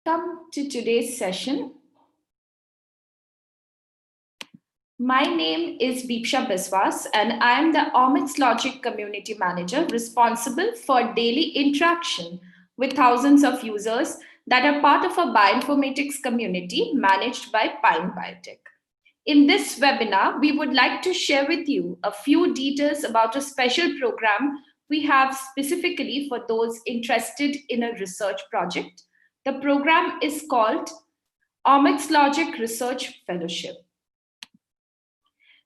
Welcome to today's session. My name is Beepsha Biswas, and I am the OmicsLogic Community Manager responsible for daily interaction with thousands of users that are part of a bioinformatics community managed by Pine Biotech. In this webinar, we would like to share with you a few details about a special program we have specifically for those interested in a research project. The program is called OmicsLogic Research Fellowship.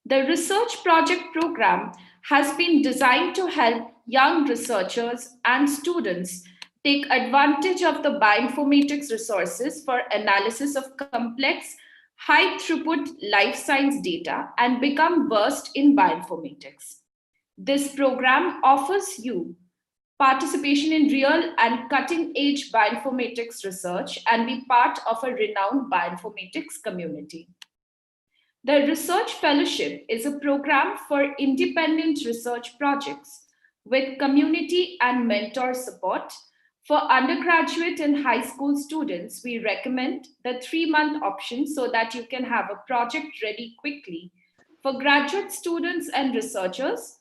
The research project program has been designed to help young researchers and students take advantage of the bioinformatics resources for analysis of complex, high throughput life science data and become versed in bioinformatics. This program offers you participation in real and cutting edge bioinformatics research and be part of a renowned bioinformatics community. The Research Fellowship is a program for independent research projects with community and mentor support. For undergraduate and high school students, we recommend the 3-month option so that you can have a project ready quickly. For graduate students and researchers,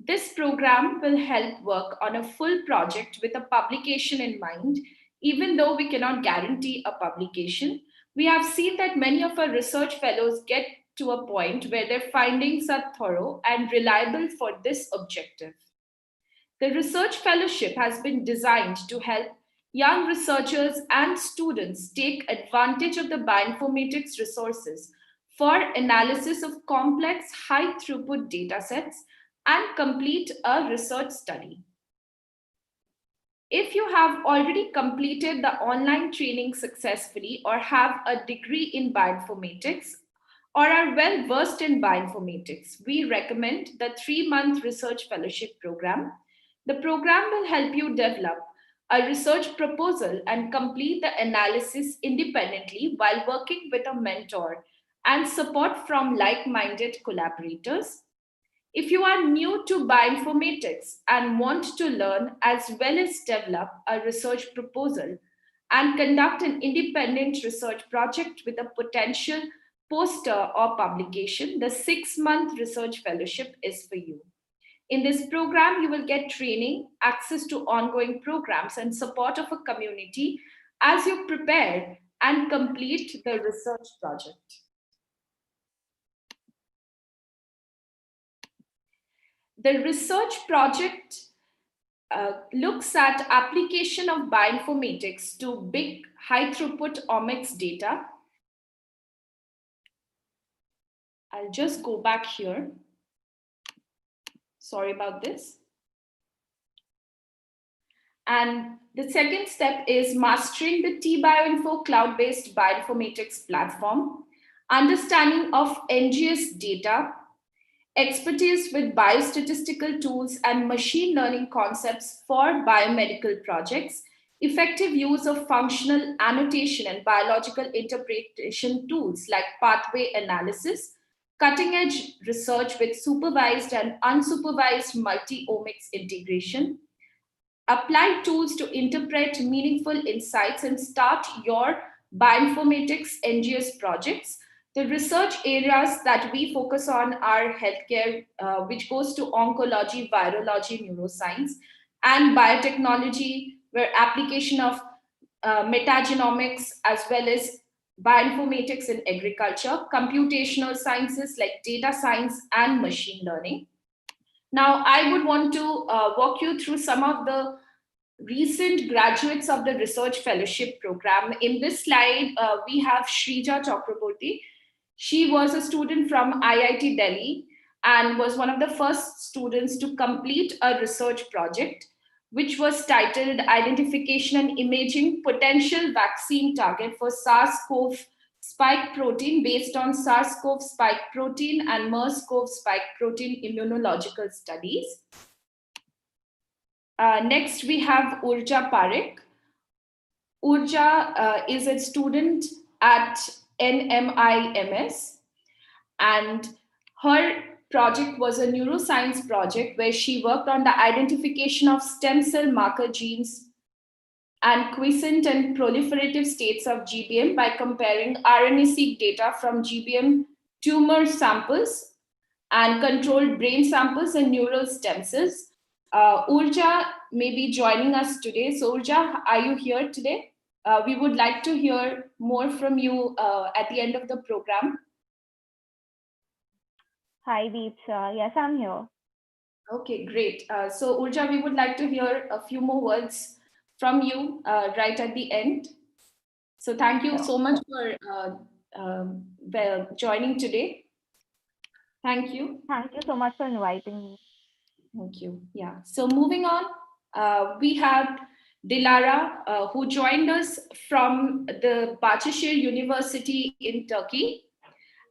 this program will help work on a full project with a publication in mind. Even though we cannot guarantee a publication, we have seen that many of our research fellows get to a point where their findings are thorough and reliable for this objective. The Research Fellowship has been designed to help young researchers and students take advantage of the bioinformatics resources for analysis of complex, high throughput datasets and complete a research study. If you have already completed the online training successfully or have a degree in bioinformatics or are well versed in bioinformatics, we recommend the 3-month research fellowship program. The program will help you develop a research proposal and complete the analysis independently while working with a mentor and support from like-minded collaborators. If you are new to bioinformatics and want to learn as well as develop a research proposal and conduct an independent research project with a potential poster or publication, the 6-month research fellowship is for you. In this program, you will get training, access to ongoing programs, and support of a community as you prepare and complete the research project. The research project looks at application of bioinformatics to big high throughput omics data. I'll just go back here. Sorry about this. And the second step is mastering the T-Bioinfo cloud-based bioinformatics platform, understanding of NGS data, expertise with biostatistical tools and machine learning concepts for biomedical projects, effective use of functional annotation and biological interpretation tools like pathway analysis, cutting-edge research with supervised and unsupervised multi-omics integration, apply tools to interpret meaningful insights and start your bioinformatics NGS projects. The research areas that we focus on are healthcare, which goes to oncology, virology, neuroscience, and biotechnology, where application of metagenomics as well as bioinformatics in agriculture, computational sciences like data science and machine learning. Now, I would want to walk you through some of the recent graduates of the Research Fellowship Program. In this slide, we have Shrija Chakraborty. She was a student from IIT Delhi and was one of the first students to complete a research project, which was titled Identification and Imaging Potential Vaccine Target for SARS-CoV spike protein based on SARS-CoV spike protein and MERS-CoV spike protein immunological studies. Next, we have Urja Parekh. Urja is a student at NMIMS, and her project was a neuroscience project where she worked on the identification of stem cell marker genes and quiescent and proliferative states of GBM by comparing RNA-seq data from GBM tumor samples and controlled brain samples and neural stem cells. Urja may be joining us today. So Urja, are you here today? We would like to hear more from you at the end of the program. Hi, Deepsa. Yes, I'm here. Okay, great. So Urja, we would like to hear a few more words from you right at the end. So thank you so much for joining today. Thank you. Thank you so much for inviting me. Thank you. Yeah. So moving on, we have Dilara, who joined us from the Bahçeşehir University in Turkey.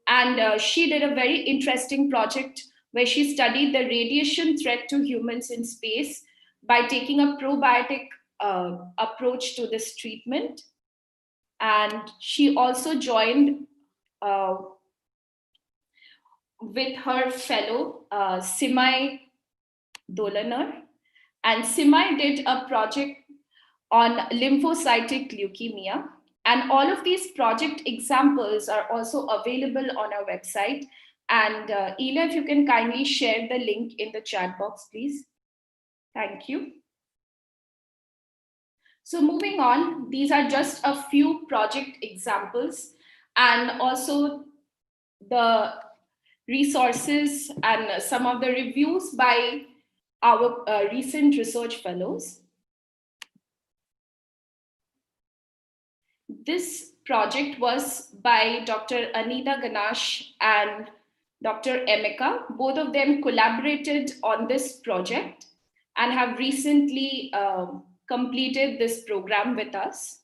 And she did a very interesting project where she studied the radiation threat to humans in space by taking a probiotic approach to this treatment. And she also joined with her fellow Simai Dolaner. And Simai did a project on lymphocytic leukemia. And all of these project examples are also available on our website. And Ela, if you can kindly share the link in the chat box, please. Thank you. So moving on, these are just a few project examples and also the resources and some of the reviews by our recent research fellows. This project was by Dr. Anita Ganache and Dr. Emeka. Both of them collaborated on this project and have recently completed this program with us.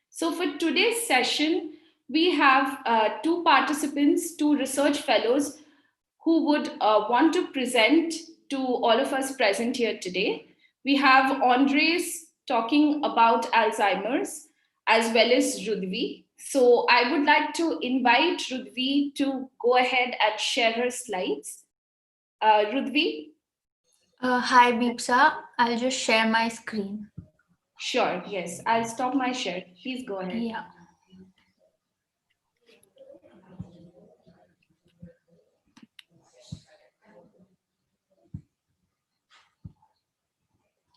So for today's session, we have two participants, two research fellows who would want to present to all of us present here today. We have Andres talking about Alzheimer's as well as Rudvi. So I would like to invite Rudvi to go ahead and share her slides. Rudvi? Hi, Deepsa. I'll just share my screen. Sure, yes. I'll stop my share. Please go ahead. Yeah.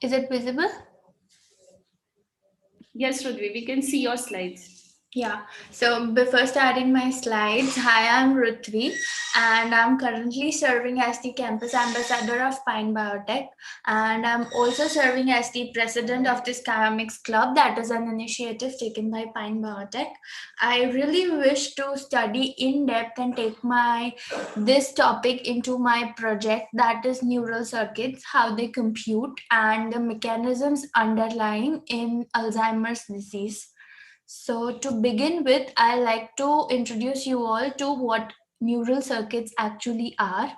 Is it visible? Yes, Rudvi, we can see your slides. Yeah, so before starting my slides, hi, I'm Ruthvi, and I'm currently serving as the campus ambassador of Pine Biotech, and I'm also serving as the president of this Omics club, that is an initiative taken by Pine Biotech. I really wish to study in depth and take this topic into my project, that is neural circuits, how they compute, and the mechanisms underlying in Alzheimer's disease. So to begin with, I like to introduce you all to what neural circuits actually are.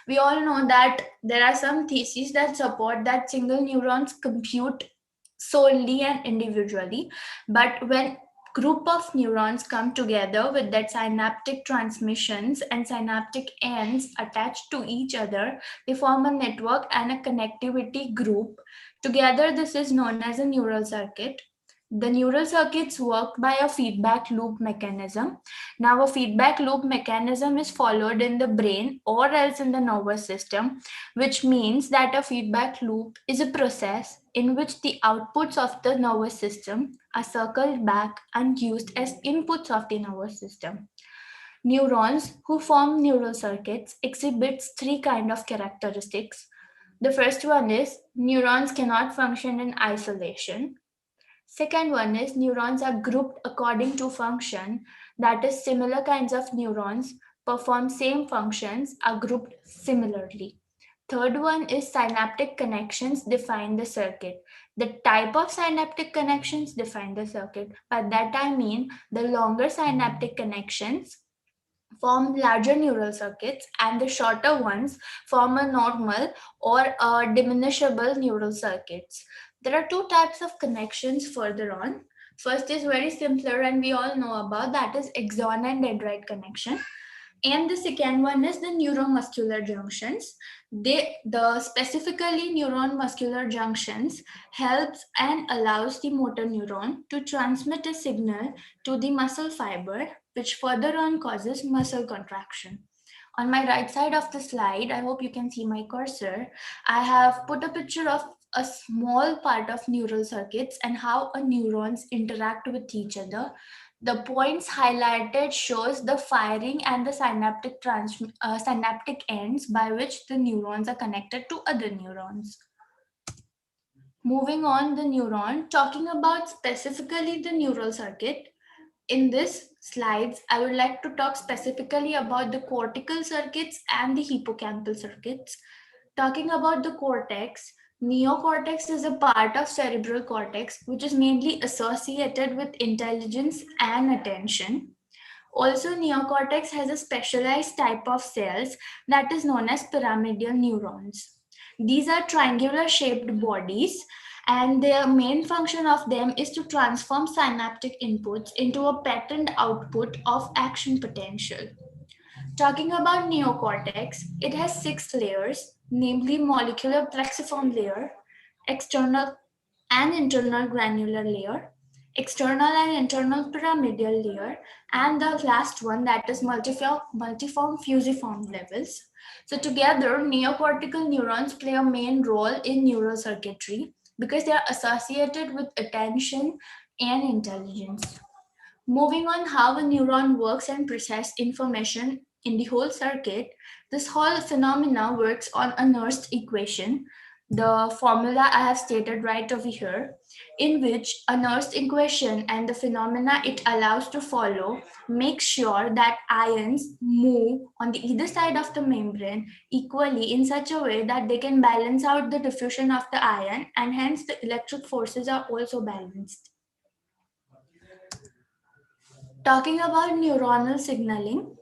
We all know that there are some theses that support that single neurons compute solely and individually, but when group of neurons come together with that synaptic transmissions and synaptic ends attached to each other, they form a network and a connectivity group. Together, this is known as a neural circuit. The neural circuits work by a feedback loop mechanism. Now, a feedback loop mechanism is followed in the brain or else in the nervous system, which means that a feedback loop is a process in which the outputs of the nervous system are circled back and used as inputs of the nervous system. Neurons who form neural circuits exhibits three kind of characteristics. The first one is neurons cannot function in isolation. Second one is neurons are grouped according to function, that is similar kinds of neurons perform same functions are grouped similarly. Third one is synaptic connections define the circuit. The type of synaptic connections define the circuit. By that I mean the longer synaptic connections form larger neural circuits and the shorter ones form a normal or a diminishable neural circuits. There are two types of connections further on. First is very simpler and we all know about, that is axon and dendrite connection. And the second one is the neuromuscular junctions. The specifically neuron muscular junctions helps and allows the motor neuron to transmit a signal to the muscle fiber, which further on causes muscle contraction. On my right side of the slide, I hope you can see my cursor. I have put a picture of a small part of neural circuits and how a neurons interact with each other. The points highlighted shows the firing and the synaptic ends by which the neurons are connected to other neurons. Moving on, the neuron, talking about specifically the neural circuit. In this slides, I would like to talk specifically about the cortical circuits and the hippocampal circuits. Talking about the cortex, neocortex is a part of cerebral cortex which is mainly associated with intelligence and attention. Also, neocortex has a specialized type of cells that is known as pyramidal neurons. These are triangular shaped bodies, and their main function of them is to transform synaptic inputs into a patterned output of action potential. Talking about neocortex, it has six layers, namely molecular plexiform layer, external and internal granular layer, external and internal pyramidal layer, and the last one that is multiform fusiform levels. So together, neocortical neurons play a main role in neural circuitry because they are associated with attention and intelligence. Moving on how a neuron works and process information in the whole circuit, this whole phenomena works on a Nernst equation, the formula I have stated right over here, in which a Nernst equation and the phenomena it allows to follow make sure that ions move on the either side of the membrane equally in such a way that they can balance out the diffusion of the ion, and hence the electric forces are also balanced. Talking about neuronal signaling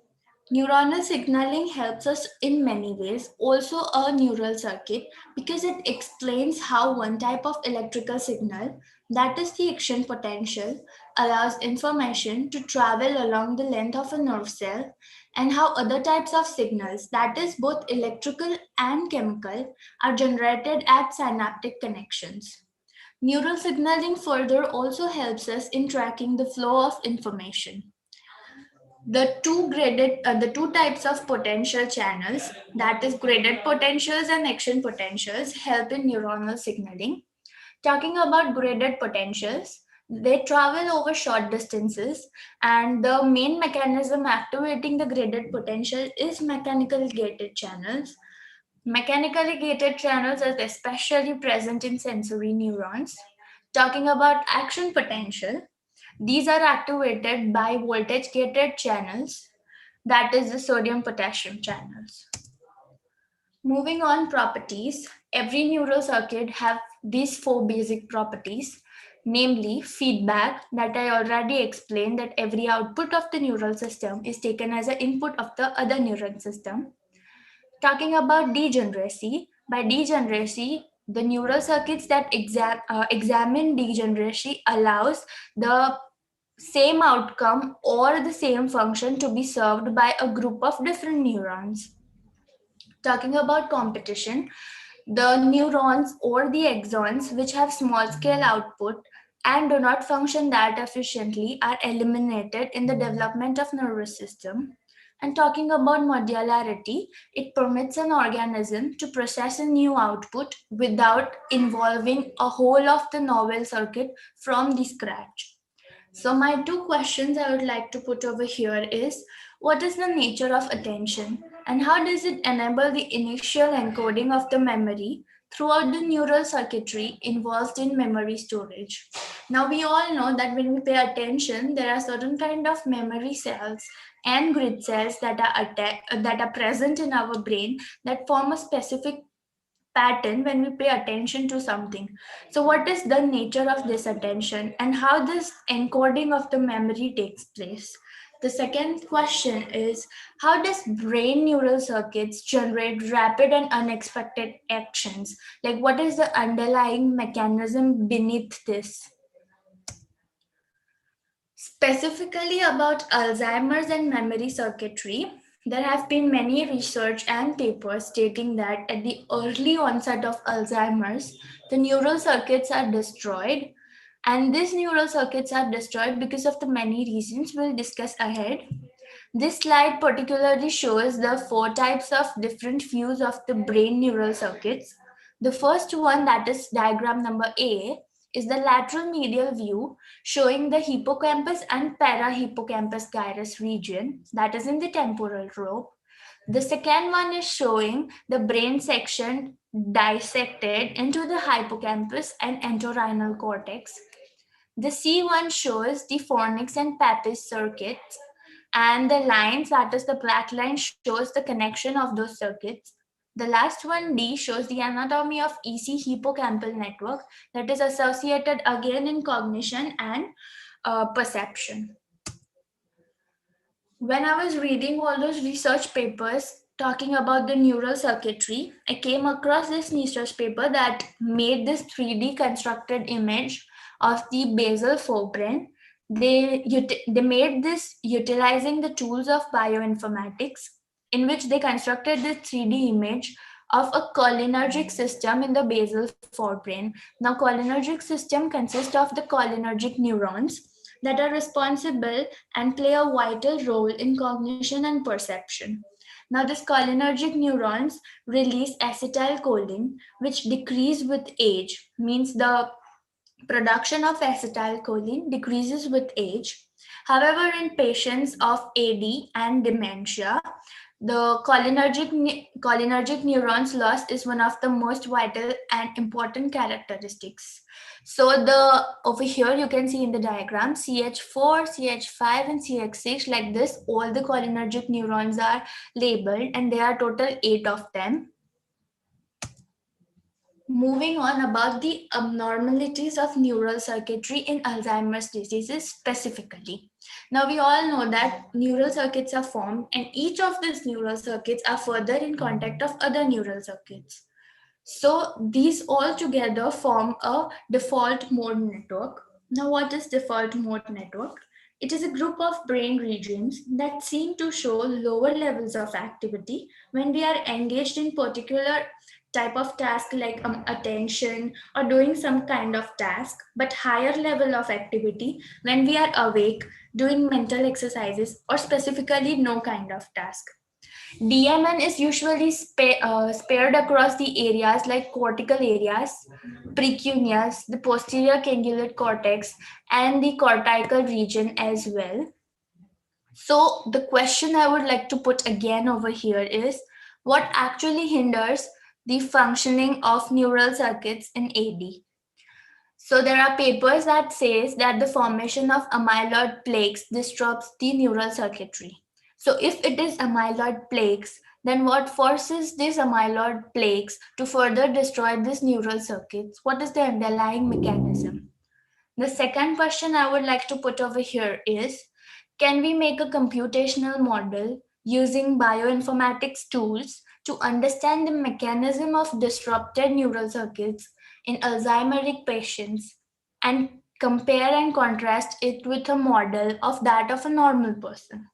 helps us in many ways, also a neural circuit, because it explains how one type of electrical signal, that is the action potential, allows information to travel along the length of a nerve cell, and how other types of signals, that is both electrical and chemical, are generated at synaptic connections. Neural signaling further also helps us in tracking the flow of information. The two types of potential channels, that is graded potentials and action potentials, help in neuronal signaling. Talking about graded potentials, they travel over short distances, and the main mechanism activating the graded potential is mechanical gated channels. Mechanically gated channels are especially present in sensory neurons. Talking about action potential, these are activated by voltage gated channels, that is the sodium potassium channels. Moving on properties, every neural circuit have these four basic properties, namely feedback, that I already explained, that every output of the neural system is taken as an input of the other neuron system. Talking about degeneracy, by degeneracy, the neural circuits that examine degeneracy allows the same outcome or the same function to be served by a group of different neurons. Talking about competition, the neurons or the axons which have small scale output and do not function that efficiently are eliminated in the development of nervous system. And talking about modularity, it permits an organism to process a new output without involving a whole of the novel circuit from the scratch. So my two questions I would like to put over here is, what is the nature of attention and how does it enable the initial encoding of the memory throughout the neural circuitry involved in memory storage? Now we all know that when we pay attention, there are certain kind of memory cells and grid cells that are present in our brain that form a specific pattern when we pay attention to something. So, what is the nature of this attention and how this encoding of the memory takes place? The second question is, how does brain neural circuits generate rapid and unexpected actions? Like, what is the underlying mechanism beneath this? Specifically about Alzheimer's and memory circuitry, There have been many research and papers stating that at the early onset of Alzheimer's, the neural circuits are destroyed. And these neural circuits are destroyed because of the many reasons we'll discuss ahead. This slide particularly shows the four types of different views of the brain neural circuits. The first one, that is diagram number A, is the lateral medial view showing the hippocampus and parahippocampus gyrus region, that is in the temporal lobe. The second one is showing the brain section dissected into the hippocampus and entorhinal cortex. The C1 shows the fornix and pappus circuits, and the lines, that is the black line, shows the connection of those circuits. The last one, D, shows the anatomy of EC hippocampal network that is associated again in cognition and perception. When I was reading all those research papers talking about the neural circuitry, I came across this research paper that made this 3D constructed image of the basal forebrain. They made this utilizing the tools of bioinformatics, in which they constructed this 3D image of a cholinergic system in the basal forebrain. Now, cholinergic system consists of the cholinergic neurons that are responsible and play a vital role in cognition and perception. Now, these cholinergic neurons release acetylcholine, which decrease with age, means the production of acetylcholine decreases with age. However, in patients of AD and dementia, the cholinergic neurons loss is one of the most vital and important characteristics. So the over here you can see in the diagram CH4, CH5 and CH6, like this all the cholinergic neurons are labeled, and there are total 8 of them. Moving on about the abnormalities of neural circuitry in Alzheimer's diseases specifically. Now we all know that neural circuits are formed, and each of these neural circuits are further in contact of other neural circuits. So these all together form a default mode network. Now what is default mode network? It is a group of brain regions that seem to show lower levels of activity when we are engaged in particular type of task like attention or doing some kind of task, but higher level of activity when we are awake doing mental exercises or specifically no kind of task. DMN is usually spared across the areas like cortical areas, precuneus, the posterior cingulate cortex, and the cortical region as well. So the question I would like to put again over here is, what actually hinders the functioning of neural circuits in AD? So there are papers that says that the formation of amyloid plaques disrupts the neural circuitry. So if it is amyloid plaques, then what forces these amyloid plaques to further destroy these neural circuits? What is the underlying mechanism? The second question I would like to put over here is, can we make a computational model using bioinformatics tools to understand the mechanism of disrupted neural circuits in Alzheimer's patients and compare and contrast it with a model of that of a normal person?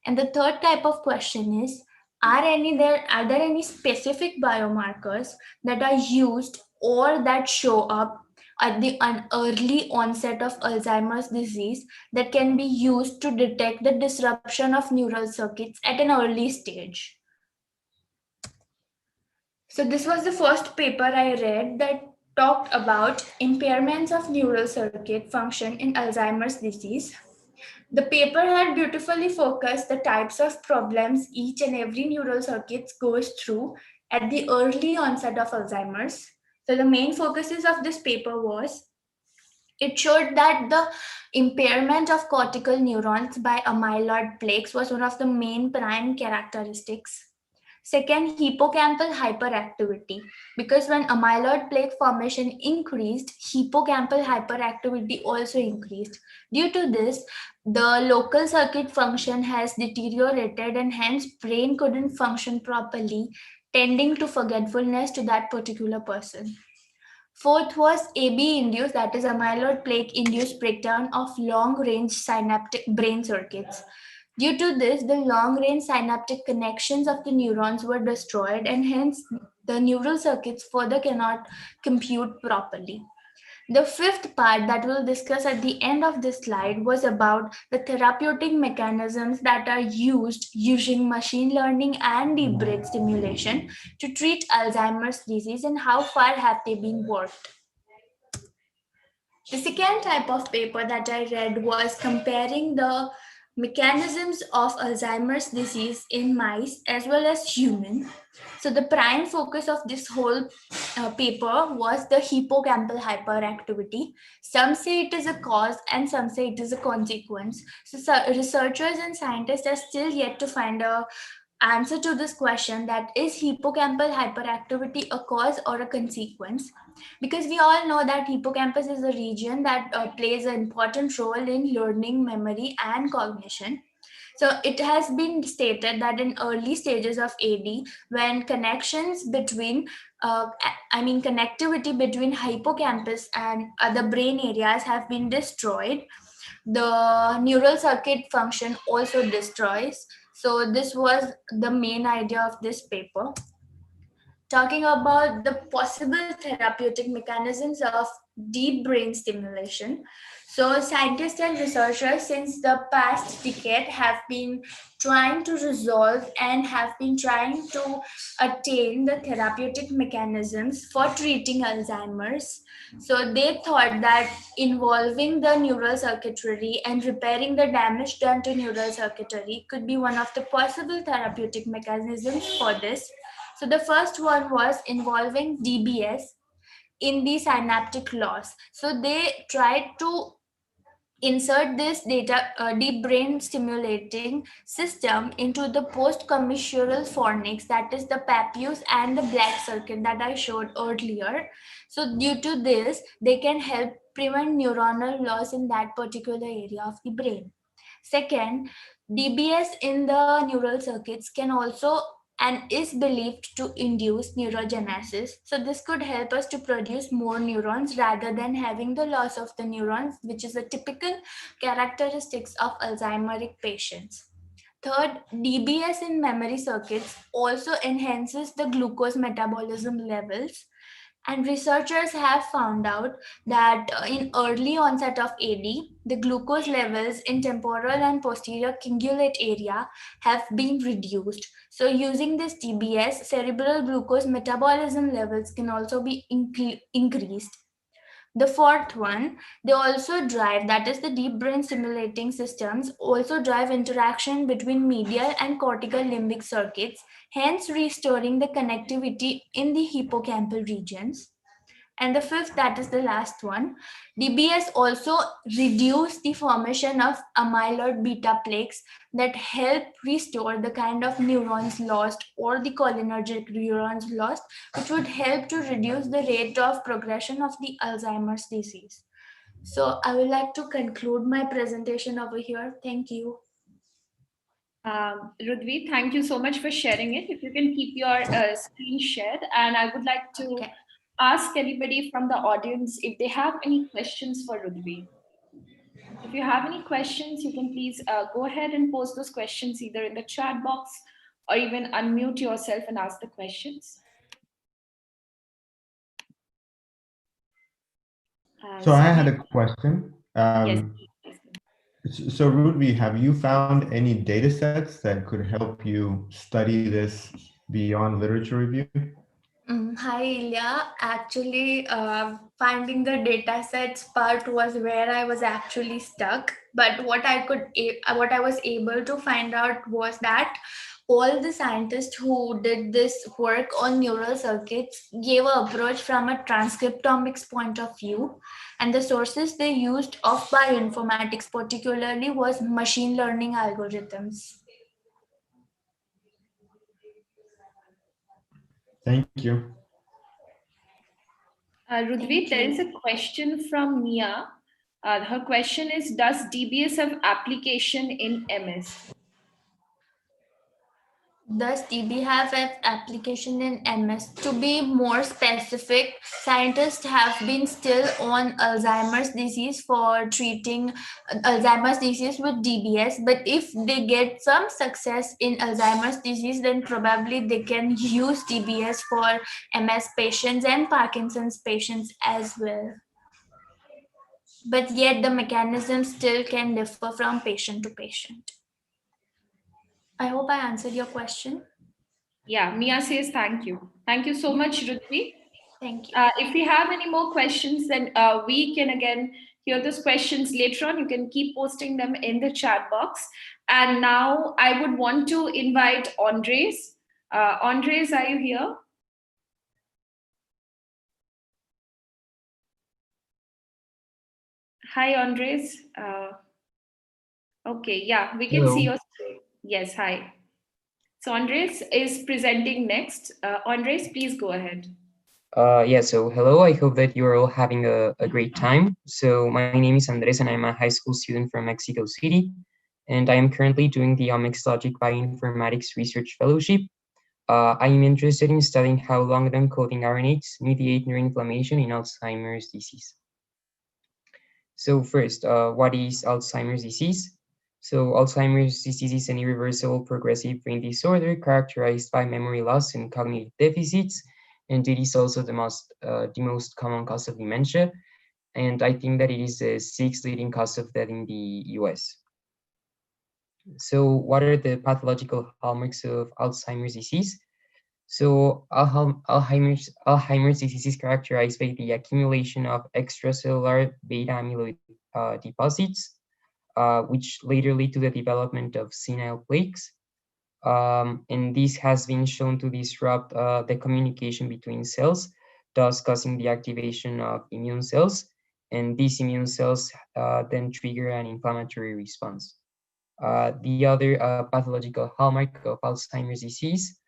And the third type of question is, are there any specific biomarkers that are used or that show up at the early onset of Alzheimer's disease that can be used to detect the disruption of neural circuits at an early stage? So this was the first paper I read that talked about impairments of neural circuit function in Alzheimer's disease. The paper had beautifully focused the types of problems each and every neural circuit goes through at the early onset of Alzheimer's. So the main focuses of this paper was, it showed that the impairment of cortical neurons by amyloid plaques was one of the main prime characteristics. Second, hippocampal hyperactivity, because when amyloid plaque formation increased, hippocampal hyperactivity also increased. Due to this, the local circuit function has deteriorated and hence brain couldn't function properly, tending to forgetfulness to that particular person. Fourth was AB induced, that is amyloid plaque induced breakdown of long range synaptic brain circuits. Due to this, the long-range synaptic connections of the neurons were destroyed, and hence the neural circuits further cannot compute properly. The fifth part that we'll discuss at the end of this slide was about the therapeutic mechanisms that are used using machine learning and deep brain stimulation to treat Alzheimer's disease, and how far have they been worked. The second type of paper that I read was comparing the mechanisms of Alzheimer's disease in mice as well as human. So the prime focus of this whole paper was the hippocampal hyperactivity. Some say it is a cause and some say it is a consequence. So researchers and scientists are still yet to find a answer to this question, that is hippocampal hyperactivity a cause or a consequence, because we all know that hippocampus is a region that plays an important role in learning, memory and cognition. So it has been stated that in early stages of AD, when connections between connectivity between hippocampus and other brain areas have been destroyed, the neural circuit function also destroys. So this was the main idea of this paper, talking about the possible therapeutic mechanisms of deep brain stimulation. So, scientists and researchers since the past decade have been trying to resolve and have been trying to attain the therapeutic mechanisms for treating Alzheimer's. So, they thought that involving the neural circuitry and repairing the damage done to neural circuitry could be one of the possible therapeutic mechanisms for this. So the first one was involving DBS in the synaptic loss. So they tried to insert this data deep brain stimulating system into the post-commissural fornix, that is the papius and the black circuit that I showed earlier. So due to this, they can help prevent neuronal loss in that particular area of the brain. Second, DBS in the neural circuits can also and is believed to induce neurogenesis. So this could help us to produce more neurons rather than having the loss of the neurons, which is a typical characteristics of Alzheimer's patients. Third, DBS in memory circuits also enhances the glucose metabolism levels, and researchers have found out that in early onset of AD, the glucose levels in temporal and posterior cingulate area have been reduced. So using this DBS, cerebral glucose metabolism levels can also be increased. The fourth one, they also drive, that is the deep brain stimulating systems, also drive interaction between medial and cortical limbic circuits, hence restoring the connectivity in the hippocampal regions. And the fifth, that is the last one, DBS also reduce the formation of amyloid beta plaques that help restore the kind of neurons lost or the cholinergic neurons lost, which would help to reduce the rate of progression of the Alzheimer's disease. So I would like to conclude my presentation over here. Thank you. Rudvi, thank you so much for sharing it. If you can keep your screen shared, and I would like to ask anybody from the audience if they have any questions for Rudvi. If you have any questions, you can please go ahead and post those questions either in the chat box or even unmute yourself and ask the questions. So I had a question. Yes. So Rudvi, have you found any data sets that could help you study this beyond literature review? Hi Ilya. Actually, finding the data sets part was where I was actually stuck. But what I was able to find out was that all the scientists who did this work on neural circuits gave an approach from a transcriptomics point of view, and the sources they used of bioinformatics particularly was machine learning algorithms. Thank you. Rudvi, there is a question from Mia. Her question is, does DBS have application in MS? Does TB have an application in MS? To be more specific, scientists have been still on Alzheimer's disease for treating Alzheimer's disease with DBS. But if they get some success in Alzheimer's disease, then probably they can use DBS for MS patients and Parkinson's patients as well. But yet the mechanism still can differ from patient to patient. I hope I answered your question. Yeah, Mia says thank you. Thank you so much, Ruthvi. Thank you. If we have any more questions, then we can again hear those questions later on. You can keep posting them in the chat box. And now I would want to invite Andres. Andres, are you here? Hi, Andres. Okay, yeah, we can see Hello. your screen. Yes, hi. So Andres is presenting next. Andres, please go ahead. Yeah, so hello. I hope that you're all having a great time. So my name is Andres and I'm a high school student from Mexico City. And I am currently doing the OmicsLogic Bioinformatics Research Fellowship. I am interested in studying how long-term coding RNAs mediate neuroinflammation in Alzheimer's disease. So first, what is Alzheimer's disease? So Alzheimer's disease is an irreversible progressive brain disorder characterized by memory loss and cognitive deficits, and it is also the most common cause of dementia. And I think that it is the sixth leading cause of death in the US. So what are the pathological hallmarks of Alzheimer's disease? So Alzheimer's disease is characterized by the accumulation of extracellular beta amyloid deposits, which later lead to the development of senile plaques. And this has been shown to disrupt the communication between cells, thus causing the activation of immune cells. And these immune cells then trigger an inflammatory response. The other pathological hallmark of Alzheimer's disease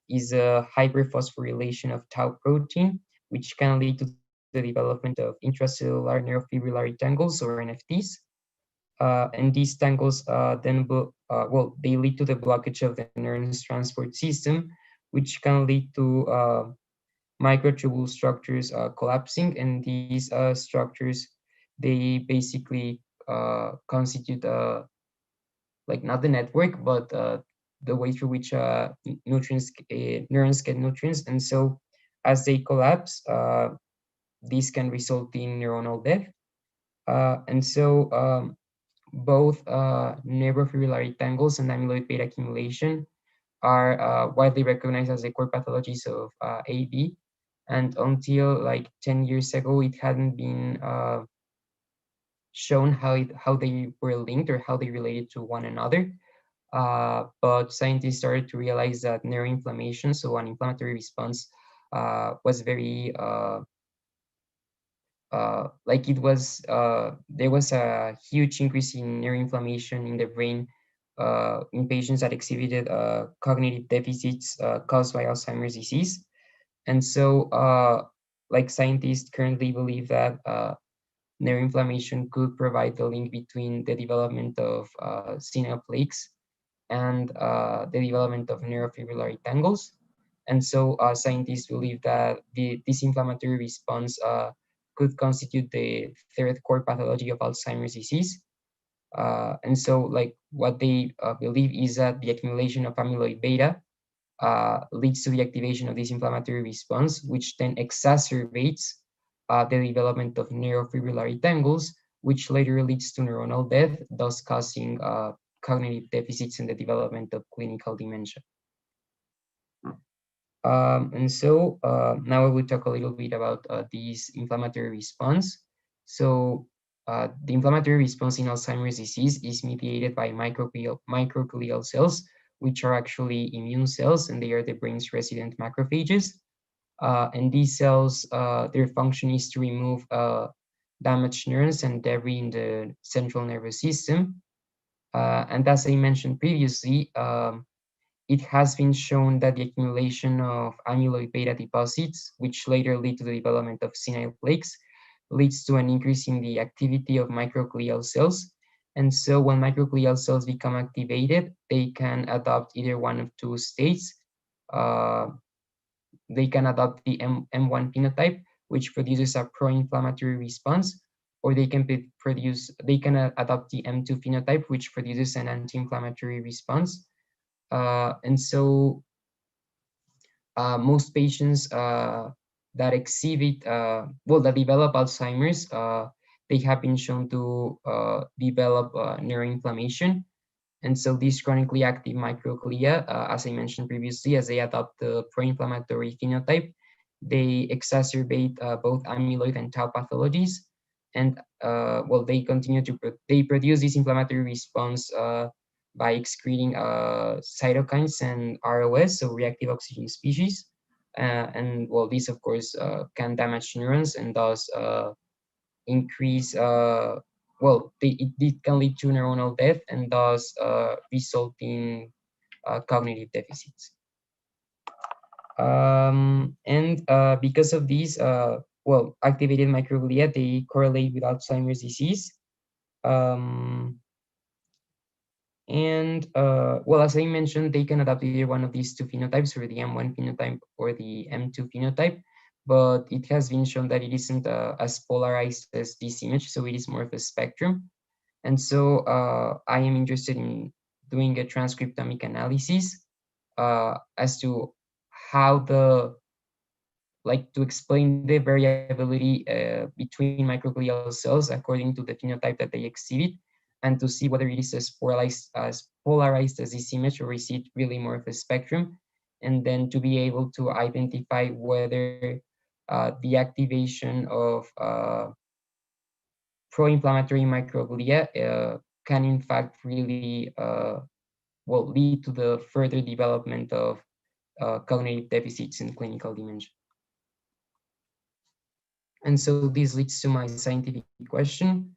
is a hyperphosphorylation of tau protein, which can lead to the development of intracellular neurofibrillary tangles or NFTs. And these tangles they lead to the blockage of the neuron's transport system, which can lead to microtubule structures collapsing. And these structures, they basically constitute like not the network, but the way through which neurons get nutrients. And so as they collapse, this can result in neuronal death. And so both neurofibrillary tangles and amyloid beta accumulation are widely recognized as the core pathologies of AD. And until like 10 years ago, it hadn't been shown how they were linked or how they related to one another. But scientists started to realize that neuroinflammation, so an inflammatory response, was very like it was there was a huge increase in neuroinflammation in the brain in patients that exhibited cognitive deficits caused by Alzheimer's disease. And so like scientists currently believe that neuroinflammation could provide the link between the development of senile plaques and the development of neurofibrillary tangles. And so scientists believe that this inflammatory response could constitute the third core pathology of Alzheimer's disease. And so like what they believe is that the accumulation of amyloid beta leads to the activation of this inflammatory response, which then exacerbates the development of neurofibrillary tangles, which later leads to neuronal death, thus causing cognitive deficits in the development of clinical dementia. And so now I will talk a little bit about this inflammatory response. So the inflammatory response in Alzheimer's disease is mediated by microglial cells, which are actually immune cells, and they are the brain's resident macrophages. And these cells, their function is to remove damaged neurons and debris in the central nervous system. And as I mentioned previously, it has been shown that the accumulation of amyloid beta deposits, which later lead to the development of senile plaques, leads to an increase in the activity of microglial cells. And so when microglial cells become activated, they can adopt either one of two states. Uh, they can adopt the M1 phenotype, which produces a pro-inflammatory response, or they can adopt the M2 phenotype, which produces an anti-inflammatory response. And so most patients that exhibit, that develop Alzheimer's, they have been shown to develop neuroinflammation. And so these chronically active microglia, as I mentioned previously, as they adopt the pro-inflammatory phenotype, they exacerbate both amyloid and tau pathologies. And they continue to they produce this inflammatory response by excreting cytokines and ROS, so reactive oxygen species. And these of course can damage neurons and thus increase it can lead to neuronal death and thus result in cognitive deficits. And because of these, activated microglia, they correlate with Alzheimer's disease. Um, as I mentioned, they can adopt either one of these two phenotypes, or the M1 phenotype or the M2 phenotype, but it has been shown that it isn't as polarized as this image, so it is more of a spectrum. And so I am interested in doing a transcriptomic analysis as to how to explain the variability between microglial cells according to the phenotype that they exhibit, and to see whether it is as polarized as this image, or is it really more of a spectrum, and then to be able to identify whether the activation of pro-inflammatory microglia can in fact really lead to the further development of cognitive deficits in clinical dementia. And so this leads to my scientific question.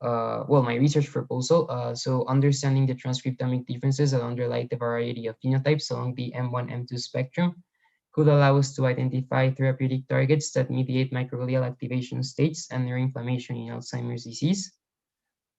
My research proposal. So understanding the transcriptomic differences that underlie the variety of phenotypes along the M1, M2 spectrum could allow us to identify therapeutic targets that mediate microglial activation states and neuroinflammation in Alzheimer's disease.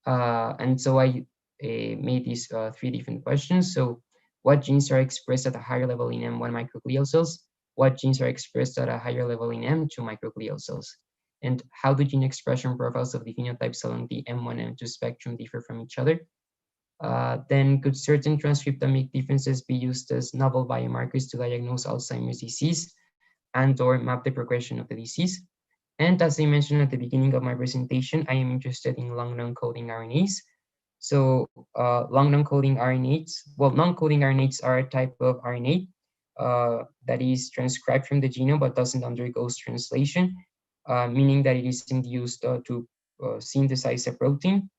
And so I made these three different questions. So what genes are expressed at a higher level in M1 microglial cells? What genes are expressed at a higher level in M2 microglial cells? And how do gene expression profiles of the phenotypes along the M1 and M2 spectrum differ from each other? Then could certain transcriptomic differences be used as novel biomarkers to diagnose Alzheimer's disease and or map the progression of the disease? And as I mentioned at the beginning of my presentation, I am interested in long non-coding RNAs. So long non-coding RNAs, non-coding RNAs are a type of RNA that is transcribed from the genome but doesn't undergo translation, meaning that it isn't used to synthesize a protein.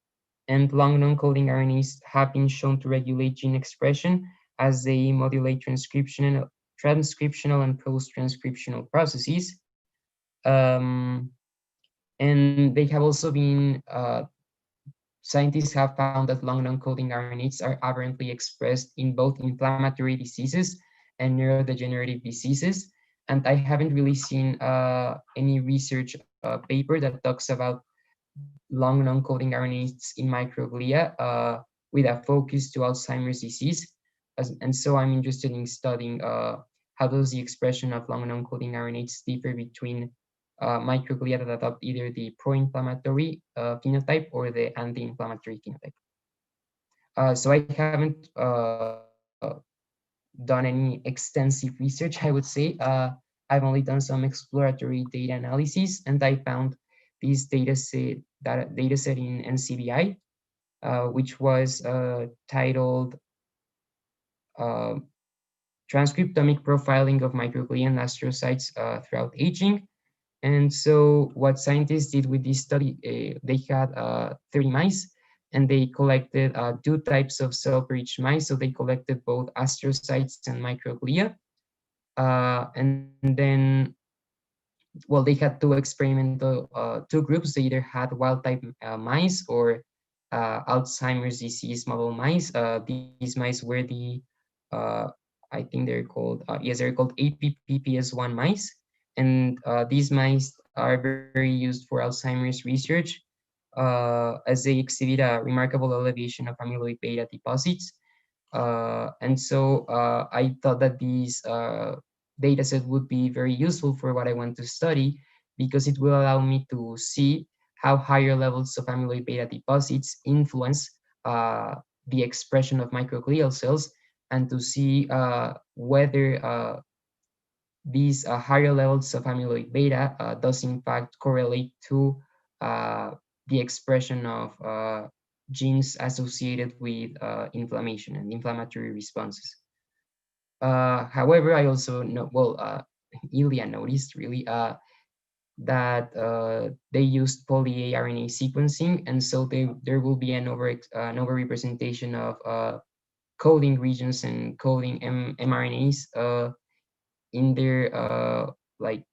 And long non-coding RNAs have been shown to regulate gene expression as they modulate transcriptional and post-transcriptional processes. And they have also been, scientists have found that long non-coding RNAs are aberrantly expressed in both inflammatory diseases and neurodegenerative diseases. And I haven't really seen any research paper that talks about long non-coding RNAs in microglia with a focus to Alzheimer's disease. And so I'm interested in studying how does the expression of long non-coding RNAs differ between microglia that adopt either the pro-inflammatory phenotype or the anti-inflammatory phenotype. So I haven't done any extensive research, I would say. I've only done some exploratory data analysis, and I found this data set in NCBI, which was titled Transcriptomic Profiling of Microglia and Astrocytes Throughout Aging. And so what scientists did with this study, they had 30 mice, and they collected two types of cell per each mice. So they collected both astrocytes and microglia. And then, they had two groups. They either had wild type mice or Alzheimer's disease model mice. These mice were the, I think they're called, they're called APPPS1 mice. And these mice are very used for Alzheimer's research. as they exhibit a remarkable elevation of amyloid beta deposits. And so I thought that these data set would be very useful for what I want to study, because it will allow me to see how higher levels of amyloid beta deposits influence the expression of microglial cells, and to see whether these higher levels of amyloid beta does in fact correlate to the expression of genes associated with inflammation and inflammatory responses. However, I also know, well, Ilya noticed really that they used poly-RNA sequencing, and so there will be an overrepresentation of coding regions and coding mRNAs in their like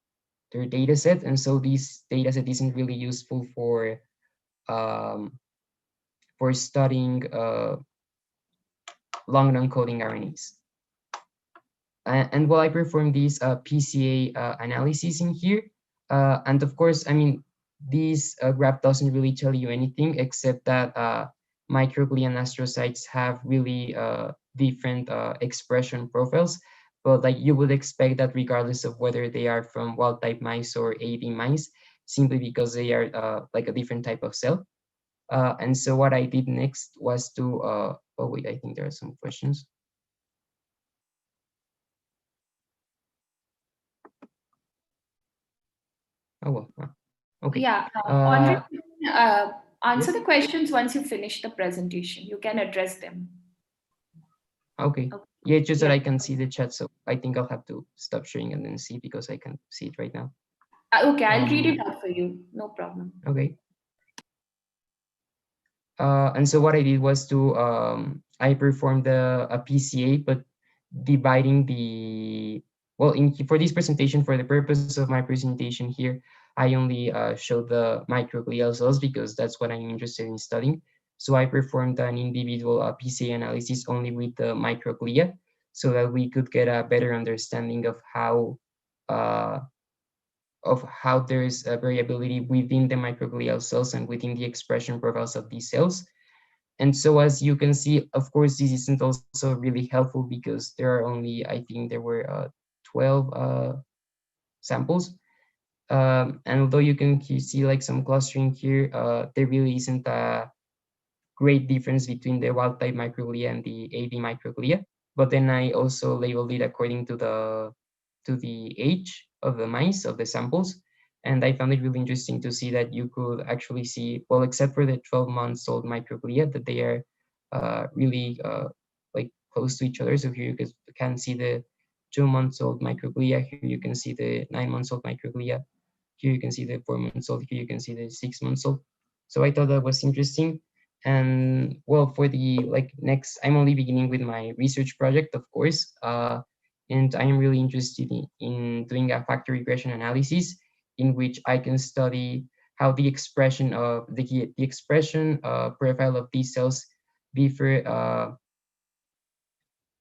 their data set, and so this data set isn't really useful for studying long non-coding RNAs. And while I perform these PCA analyses in here, and of course, I mean, this graph doesn't really tell you anything except that microglia and astrocytes have really different expression profiles. But like you would expect that regardless of whether they are from wild type mice or AV mice, simply because they are like a different type of cell. And so what I did next was to, oh wait, I think there are some questions. Oh, well, okay. Yeah, Andre, answer the questions once you finish the presentation. You can address them. Okay. Yeah, just that I can see the chat, so I think I'll have to stop sharing and then see, because I can see it right now. Okay, I'll read it out for you. No problem. Okay. And so what I did was to, I performed a PCA, but dividing the, well, for this presentation, for the purpose of my presentation here, I only showed the microglial cells because that's what I'm interested in studying. So I performed an individual PCA analysis only with the microglia, so that we could get a better understanding of how there's a variability within the microglial cells and within the expression profiles of these cells. And so as you can see, of course, this isn't also really helpful because there are only, I think there were 12 samples. And although you can see like some clustering here, there really isn't a great difference between the wild type microglia and the AV microglia. But then I also labeled it according to the age of the mice, of the samples. And I found it really interesting to see that you could actually see, well, except for the 12 months old microglia, that they are really like close to each other. So here you can see the 2 months old microglia. Here you can see the 9 months old microglia. Here you can see the 4 months old. Here you can see the 6 months old. So I thought that was interesting. And well, for the next, I'm only beginning with my research project, of course. And I am really interested in doing a factor regression analysis in which I can study how the expression of the expression profile of these cells differ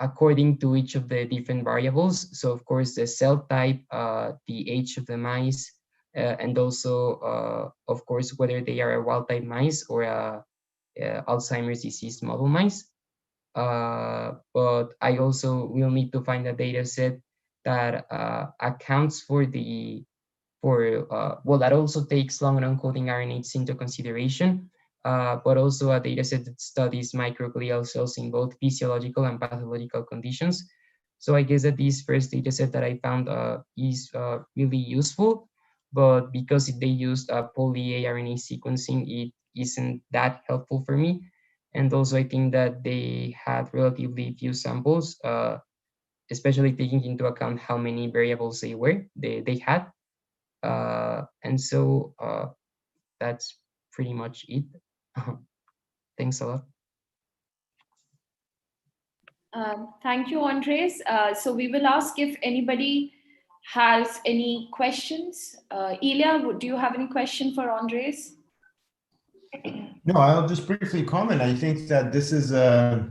according to each of the different variables. So of course, the cell type, the age of the mice, and also, of course, whether they are a wild type mice or Alzheimer's disease model mice. But I also will need to find a data set that accounts for well, that also takes long non-coding RNAs into consideration, but also a data set that studies microglial cells in both physiological and pathological conditions. So I guess that this first data set that I found is really useful, but because they used poly-RNA sequencing, it isn't that helpful for me. And also I think that they had relatively few samples, especially taking into account how many variables they had. And so that's pretty much it. Thanks a lot. Thank you, Andres. So we will ask if anybody has any questions. Ilya, do you have any question for Andres? No, I'll just briefly comment. I think that this is a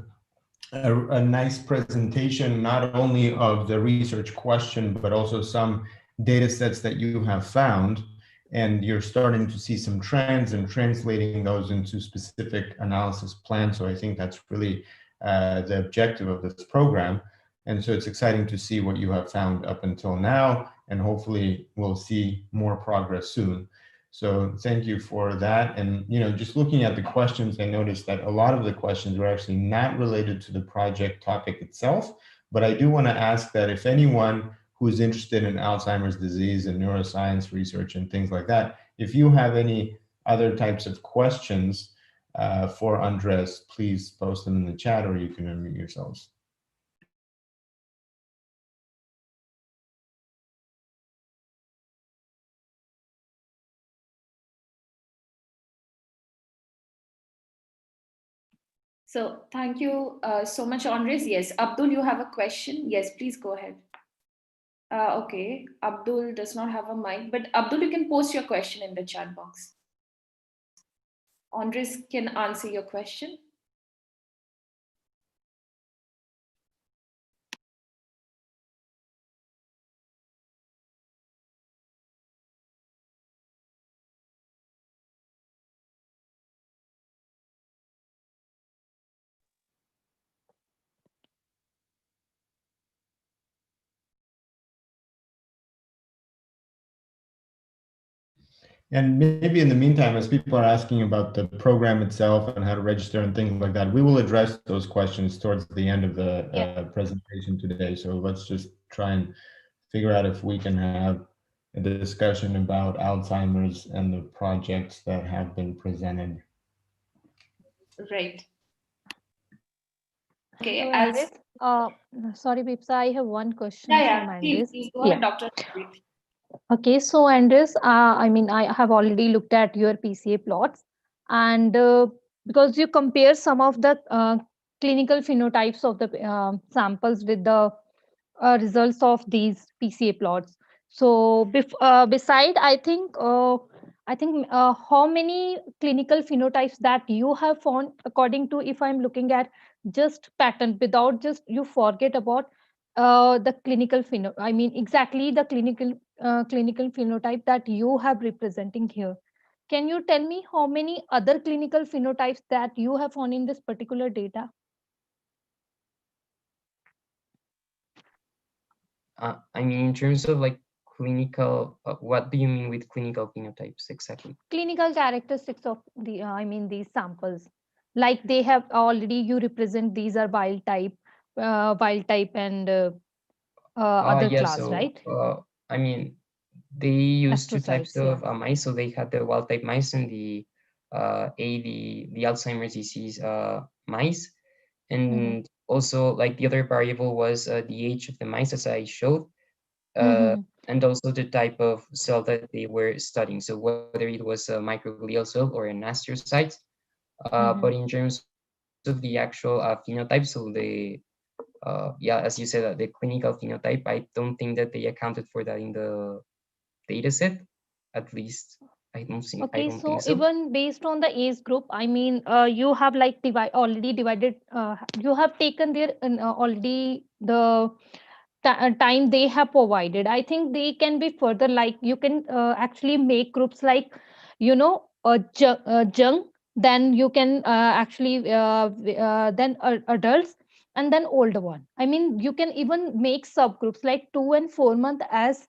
nice presentation, not only of the research question, but also some data sets that you have found. and you're starting to see some trends and translating those into specific analysis plans. So I think that's really the objective of this program. And so it's exciting to see what you have found up until now, and hopefully we'll see more progress soon. So thank you for that. And just looking at the questions, I noticed that a lot of the questions were actually not related to the project topic itself, but I do want to ask that if anyone who is interested in Alzheimer's disease and neuroscience research and things like that, if you have any other types of questions for Andres, please post them in the chat, or you can unmute yourselves. So thank you so much, Andres. Yes, Abdul, you have a question? Yes, please go ahead. Okay, Abdul does not have a mic, but Abdul, you can post your question in the chat box. Andres can answer your question. And maybe in the meantime, as people are asking about the program itself and how to register and things like that, we will address those questions towards the end of the presentation today. So let's just try and figure out if we can have a discussion about Alzheimer's and the projects that have been presented. Right. Okay. So, Andres, sorry, Bipsa, I have one question from Andres. Please go ahead, Dr. Okay, so Andres, I mean, I have already looked at your PCA plots, and because you compare some of the clinical phenotypes of the samples with the results of these PCA plots. So, beside, I think how many clinical phenotypes that you have found, according to, if I'm looking at just pattern without just you forget about the clinical I mean exactly the clinical phenotype that you have representing here. Can you tell me how many other clinical phenotypes that you have found in this particular data? I mean, in terms of like clinical, what do you mean with clinical phenotypes exactly? Clinical characteristics of the, I mean, these samples. Like they have already, you represent these are wild type and other Yeah, class, so right? I mean, they use two types Astrocytes, yeah. of mice. So they had the wild type mice and the Alzheimer's disease mice. And also like the other variable was the age of the mice, as I showed, and also the type of cell that they were studying. So whether it was a microglial cell or an astrocyte. But in terms of the actual phenotype, so yeah, as you said, the clinical phenotype, I don't think that they accounted for that in the data set. At least I don't think Okay, so so. even based on the age group, I mean, you have like already divided. You have taken their already the time they have provided. I think they can be further, like you can actually make groups like, young, then you can actually then adults, and then older one. I mean, you can even make subgroups like 2 and 4 month as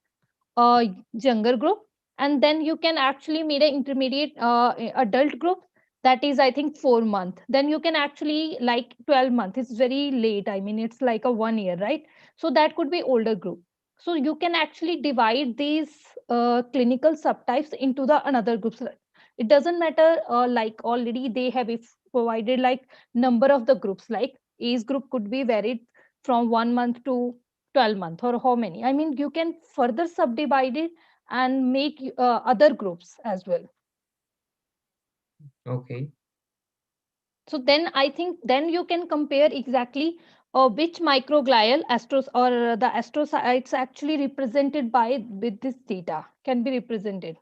a younger group, and then you can actually make an intermediate adult group, that is I think 4 month. Then you can actually like 12 month, it's very late, I mean it's like a 1 year, right? So that could be older group. So you can actually divide these clinical subtypes into the another groups. It doesn't matter, like already they have if provided like number of the groups, like age group could be varied from 1 month to 12 month or how many. I mean you can further subdivide it and make other groups as well. Okay. So then I think then you can compare exactly which microglial astros or the astrocytes actually represented by with this data can be represented.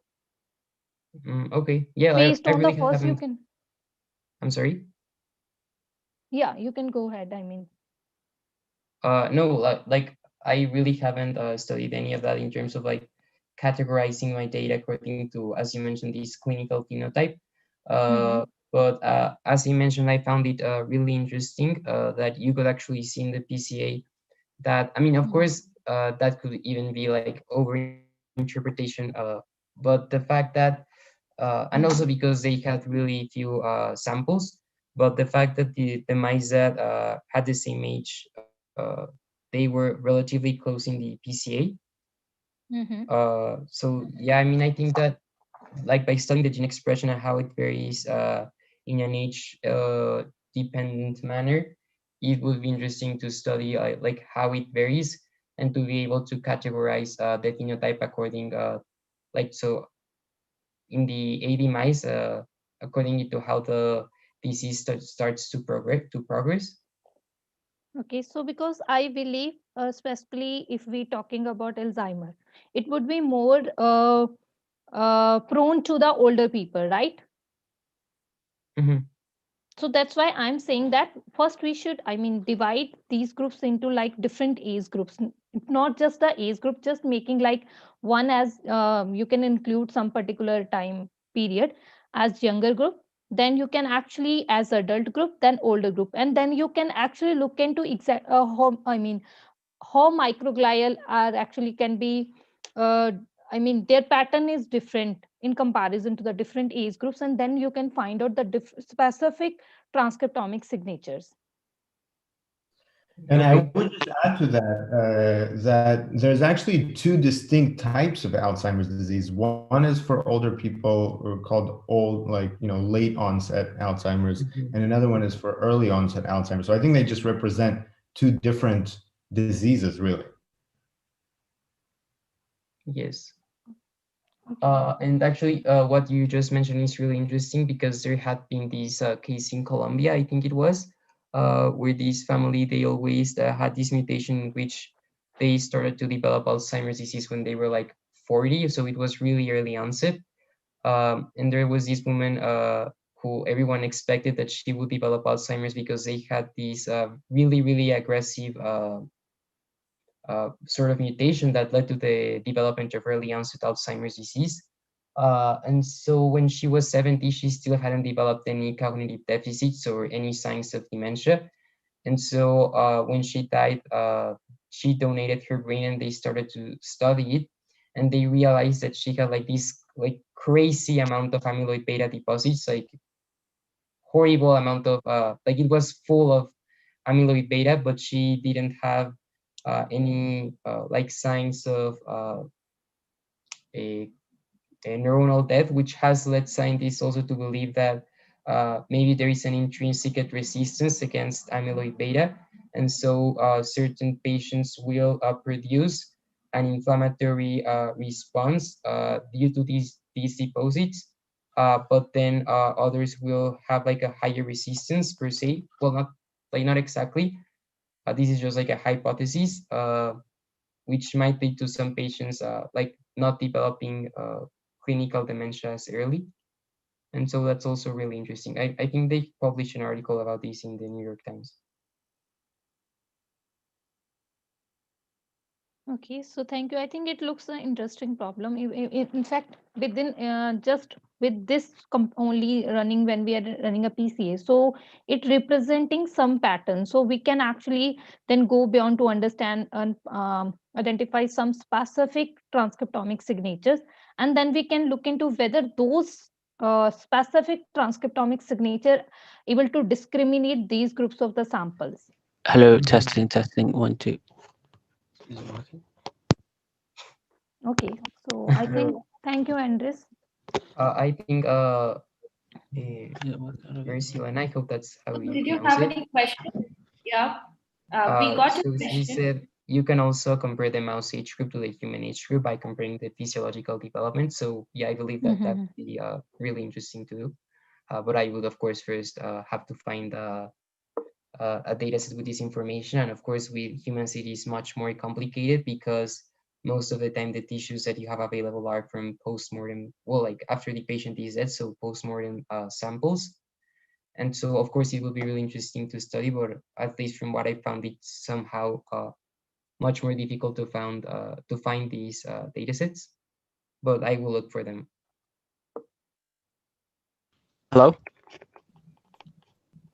Okay. Yeah, Based I on the really first you haven't. can, I'm sorry. yeah, you can go ahead. I mean, No, like I really haven't studied any of that in terms of like categorizing my data according to, as you mentioned, this clinical phenotype. Mhm. But as you mentioned, I found it really interesting that you could actually see in the PCA that, I mean, of Mhm. course, that could even be like overinterpretation, but the fact that, and also Mhm. because they had really few samples, but the fact that the mice that had the same age, they were relatively close in the PCA. Mhm. So yeah, I mean, I think that like by studying the gene expression and how it varies in an age dependent manner, it would be interesting to study like how it varies and to be able to categorize the phenotype according like so in the AD mice according to how the disease starts to progress. Okay, so because I believe, especially if we talking about Alzheimer, it would be more prone to the older people, right? Hmm. So that's why I'm saying that first we should, I mean, divide these groups into like different age groups, not just the age group, just making like one as you can include some particular time period as younger group, then you can actually as adult group, then older group, and then you can actually look into exact how, I mean, how microglial are actually can be uh, I mean their pattern is different in comparison to the different age groups, and then you can find out the specific transcriptomic signatures. And I Okay. would just add to that that there's actually two distinct types of Alzheimer's disease. One is for older people called old, like late onset Alzheimer's, Mhm. and another one is for early onset Alzheimer's. So I think they just represent two different diseases, really. Yes. Okay. And actually, what you just mentioned is really interesting because there had been this case in Colombia, I think it was, where this family, they always had this mutation in which they started to develop Alzheimer's disease when they were like 40. So it was really early onset. And there was this woman who everyone expected that she would develop Alzheimer's because they had this really, really aggressive sort of mutation that led to the development of early onset Alzheimer's disease. And so when she was 70, she still hadn't developed any cognitive deficits or any signs of dementia. And so when she died, she donated her brain and they started to study it. And they realized that she had like this like crazy amount of amyloid beta deposits, like horrible amount of like it was full of amyloid beta, but she didn't have any like signs of a, a neuronal death, which has led scientists also to believe that maybe there is an intrinsic resistance against amyloid beta, and so certain patients will produce an inflammatory response due to these deposits, but then others will have like a higher resistance per se. Well, not exactly. This is just like a hypothesis, which might lead to some patients like not developing clinical dementia as early. And so that's also really interesting. I think they published an article about this in the New York Times. Okay, so thank you. I think it looks an interesting problem. In fact, within just with this only running when we are running a PCA, so it representing some pattern. So we can actually then go beyond to understand and identify some specific transcriptomic signatures, and then we can look into whether those specific transcriptomic signature able to discriminate these groups of the samples. Hello, Mhm. testing, 1, 2. Is it working? Okay, so I think thank you, Andres. I think Is it working again? Mercy, and I hope that's how you Did you pronounce have it. any question? Yeah, we got a So she question. said you can also compare the mouse age group to the human age group by comparing the physiological development. So yeah, I believe that that Mhm. would be really interesting to do. But I would, of course, first have to find a data set with this information. And of course, with humans, it is much more complicated because most of the time the tissues that you have available are from postmortem, well, like after the patient is dead, so postmortem samples. And so, of course, it will be really interesting to study, but at least from what I found, it's somehow much more difficult to find these data sets. but I will look for them. Hello?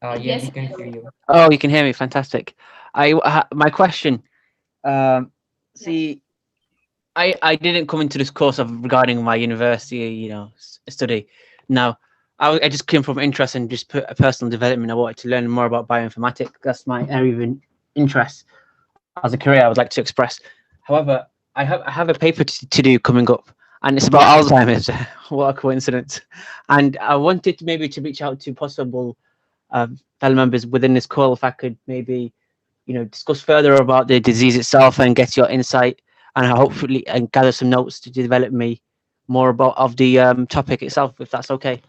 Yeah, Yes. we can hear you. Oh, you can hear me. Fantastic. My question. See, I didn't come into this course of regarding my university, study. Now, I just came from interest and just put a personal development. I wanted to learn more about bioinformatics. That's my area of interest as a career. I would like to express. However, I have a paper to do coming up, and it's about Alzheimer's. What a coincidence! And I wanted to maybe to reach out to possible fellow members within this call if I could maybe discuss further about the disease itself and get your insight and hopefully and gather some notes to develop me more about of the topic itself, if that's okay.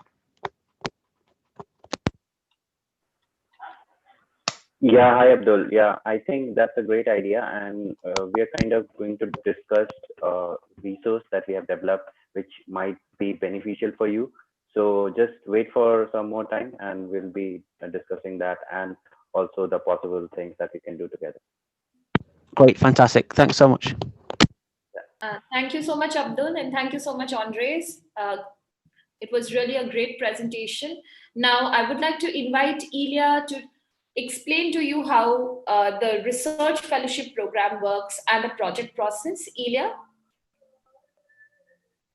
Yeah, hi Abdul. Yeah, I think that's a great idea, and we are kind of going to discuss a resource that we have developed, which might be beneficial for you. So just wait for some more time, and we'll be discussing that and also the possible things that we can do together. Great, fantastic. Thanks so much. Thank you so much, Abdul, and thank you so much, Andres. It was really a great presentation. Now, I would like to invite Ilya to explain to you how the research fellowship program works and the project process. Ilya,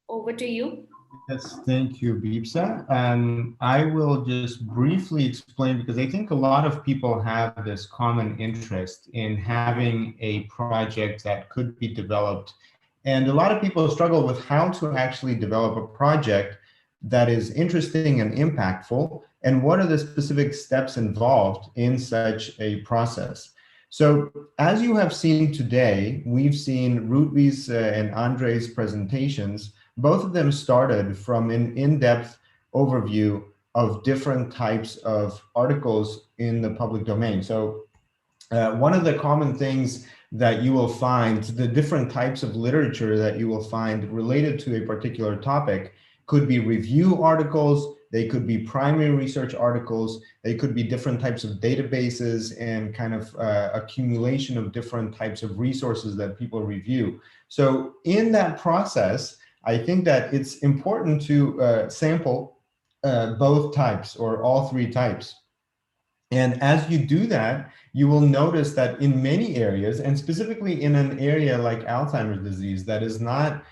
over to you. Yes, thank you, Bipsa. I will just briefly explain because I think a lot of people have this common interest in having a project that could be developed. And a lot of people struggle with how to actually develop a project that is interesting and impactful, and what are the specific steps involved in such a process. So as you have seen today, we've seen Rutvi's and Andre's presentations. Both of them started from an in-depth overview of different types of articles in the public domain. So one of the common things that you will find, the different types of literature that you will find related to a particular topic could be review articles, they could be primary research articles, they could be different types of databases and kind of accumulation of different types of resources that people review. So in that process, I think that it's important to sample both types or all three types. And as you do that, you will notice that in many areas, and specifically in an area like Alzheimer's disease that is not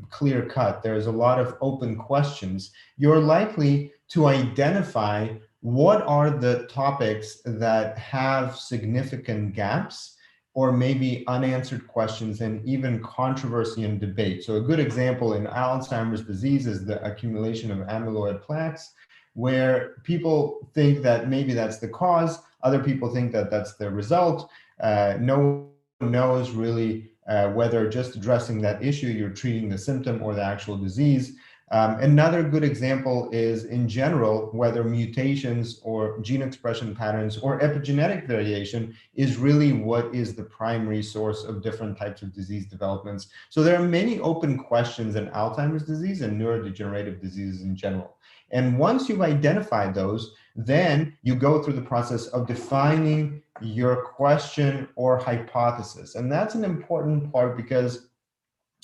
clear cut, there's a lot of open questions, you're likely to identify what are the topics that have significant gaps or maybe unanswered questions and even controversy and debate. So a good example in Alzheimer's disease is the accumulation of amyloid plaques, where people think that maybe that's the cause, other people think that that's the result. No one knows really whether just addressing that issue, you're treating the symptom or the actual disease. Another good example is, in general, whether mutations or gene expression patterns or epigenetic variation is really what is the primary source of different types of disease developments. So there are many open questions in Alzheimer's disease and neurodegenerative diseases in general. And once you've identified those, then you go through the process of defining your question or hypothesis. And that's an important part, because